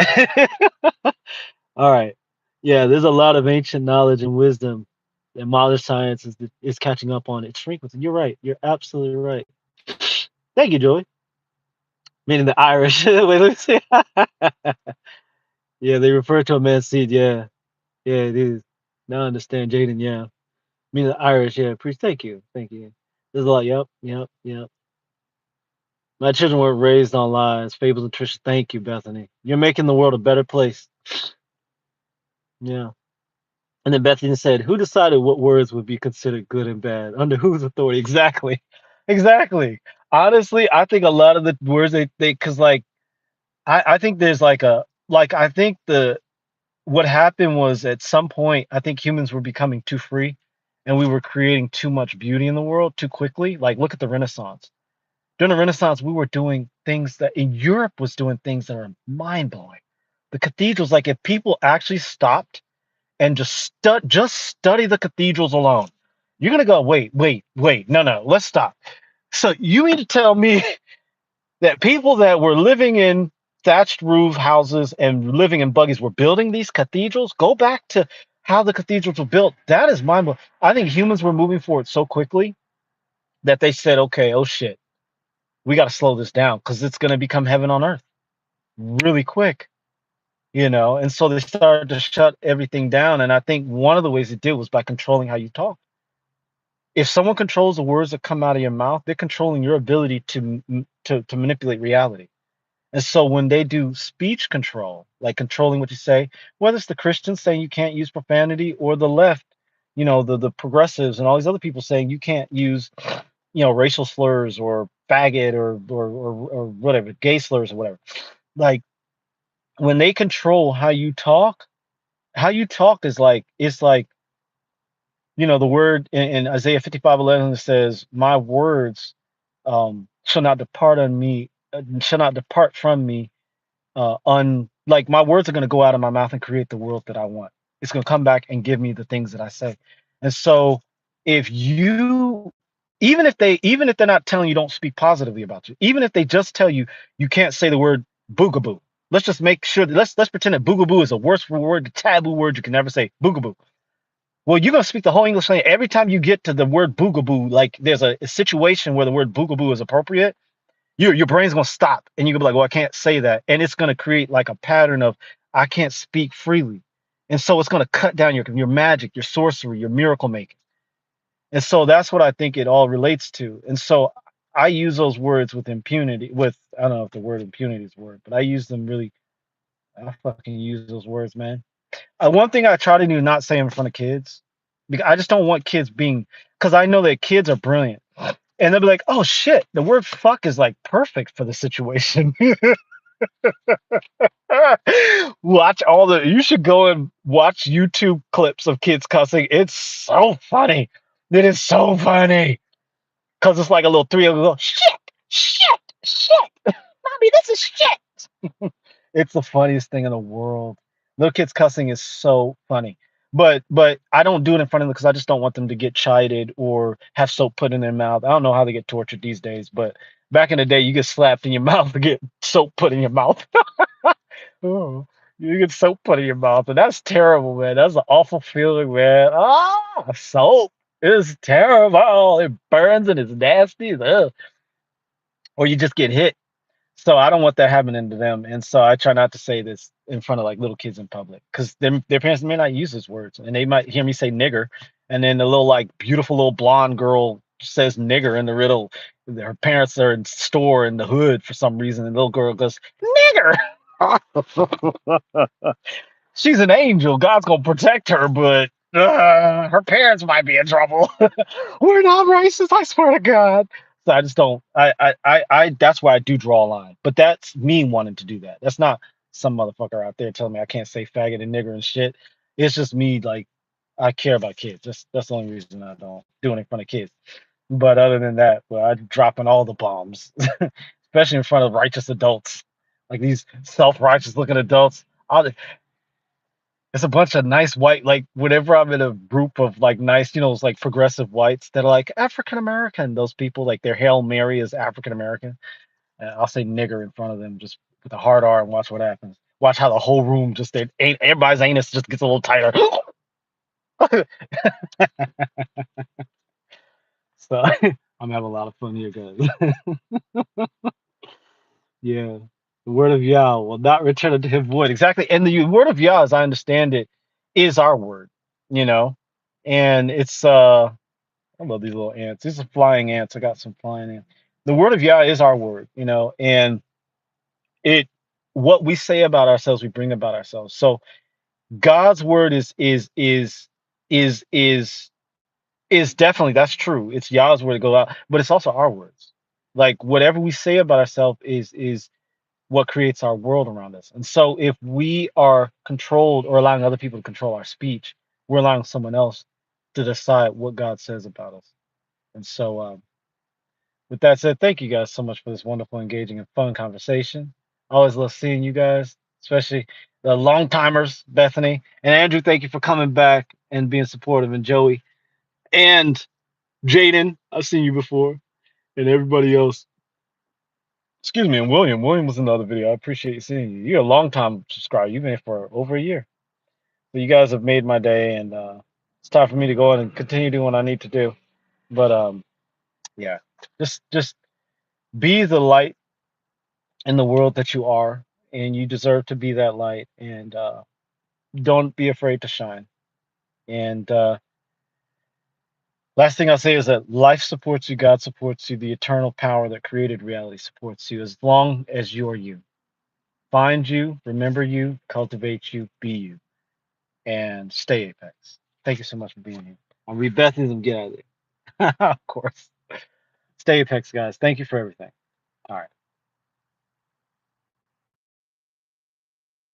All right. Yeah, there's a lot of ancient knowledge and wisdom that modern science is catching up on its frequency. You're right. You're absolutely right. Thank you, Joey. Meaning the Irish. Wait, let me see. Yeah, they refer to a man's seed. Yeah, yeah, it is. Now I understand, Jaden. Yeah, meaning the Irish. Yeah, priest. Thank you, thank you. There's a lot. Yep, yep, yep. My children were raised on lies, fables, and tradition. Thank you, Bethany. You're making the world a better place. Yeah. And then Bethany said, "Who decided what words would be considered good and bad? Under whose authority?" Exactly, exactly. Honestly, I think a lot of the words because like I think there's like I think what happened was at some point I think humans were becoming too free, and we were creating too much beauty in the world too quickly. Like look at the Renaissance. During the Renaissance, we were doing things that in Europe was doing things that are mind blowing. The cathedrals, like if people actually stopped and just study the cathedrals alone, you're gonna go, wait, no, let's stop. So you mean to tell me that people that were living in thatched roof houses and living in buggies were building these cathedrals? Go back to how the cathedrals were built. That is mind blowing. I think humans were moving forward so quickly that they said, okay, oh shit, we got to slow this down because it's going to become heaven on earth really quick, And so they started to shut everything down. And I think one of the ways it did was by controlling how you talk. If someone controls the words that come out of your mouth, they're controlling your ability to manipulate reality. And so when they do speech control, like controlling what you say, whether it's the Christians saying you can't use profanity or the left, the progressives and all these other people saying you can't use, racial slurs or faggot or whatever, gay slurs or whatever. Like when they control how you talk is like it's like, the word in Isaiah 55:11 says, "My words shall not depart on me, shall not depart from me like my words are going to go out of my mouth and create the world that I want. It's going to come back and give me the things that I say." And so if you even if they're not telling you don't speak positively about you, even if they just tell you you can't say the word boogaboo, let's just make sure that let's pretend that boogaboo is the worst word, the taboo word you can never say, boogaboo. Well, you're gonna speak the whole English language. Every time you get to the word boogaboo, like there's a situation where the word boogaboo is appropriate, your brain's gonna stop and you're gonna be like, well, I can't say that. And it's gonna create like a pattern of I can't speak freely. And so it's gonna cut down your magic, your sorcery, your miracle making. And so that's what I think it all relates to. And so I use those words with impunity, I don't know if the word impunity is a word, but I use them really, I fucking use those words, man. One thing I try to do not say in front of kids, because I just don't want kids being, because I know that kids are brilliant. And they'll be like, oh shit, the word fuck is like perfect for the situation. You should go and watch YouTube clips of kids cussing. It's so funny. It is so funny. Because it's like a little three of them go, shit. Mommy, this is shit. It's the funniest thing in the world. Little kids cussing is so funny. But I don't do it in front of them because I just don't want them to get chided or have soap put in their mouth. I don't know how they get tortured these days, but back in the day, you get slapped in your mouth to get soap put in your mouth. Oh, you get soap put in your mouth, and that's terrible, man. That's an awful feeling, man. Ah, soap is terrible. It burns and it's nasty. Ugh. Or you just get hit. So I don't want that happening to them, and so I try not to say this in front of like little kids in public because their parents may not use those words, and they might hear me say nigger, and then the little like beautiful little blonde girl says nigger in the riddle. Her parents are in store in the hood for some reason, and the little girl goes nigger. She's an angel. God's gonna protect her, but her parents might be in trouble. We're not racist, I swear to God. So I just don't. That's why I do draw a line. But that's me wanting to do that. That's not some motherfucker out there telling me I can't say faggot and nigger and shit. It's just me. Like I care about kids. That's the only reason I don't do it in front of kids. But other than that, well, I'm dropping all the bombs, especially in front of righteous adults, like these self-righteous looking adults. I'll, it's a bunch of nice white, like whenever I'm in a group of like nice, it's like progressive whites that are like African American. Those people, like their Hail Mary is African American. I'll say nigger in front of them just with a hard R and watch what happens. Watch how the whole room just ain't everybody's anus just gets a little tighter. So I'm having a lot of fun here, guys. Yeah. The word of Yah will not return unto him void. Exactly. And the word of Yah, as I understand it, is our word, you know. And it's I love these little ants. These are flying ants. I got some flying ants. The word of Yah is our word, and it what we say about ourselves, we bring about ourselves. So God's word is is definitely that's true. It's Yah's word to go out, but it's also our words. Like whatever we say about ourselves is what creates our world around us. And so if we are controlled or allowing other people to control our speech, we're allowing someone else to decide what God says about us. And so with that said, thank you guys so much for this wonderful, engaging, and fun conversation. I always love seeing you guys, especially the long timers, Bethany and Andrew. Thank you for coming back and being supportive, and Joey and Jaden. I've seen you before, and everybody else. Excuse me, and William. William was in the other video. I appreciate seeing you. You're a long time subscriber. You've been here for over a year. So you guys have made my day, and it's time for me to go in and continue doing what I need to do. But yeah, just be the light in the world that you are, and you deserve to be that light. And don't be afraid to shine. And last thing I'll say is that life supports you, God supports you, the eternal power that created reality supports you as long as you are you. Find you, remember you, cultivate you, be you, and stay Apex. Thank you so much for being here. I'll read Bethany's and get out of there. Of course. Stay Apex, guys. Thank you for everything.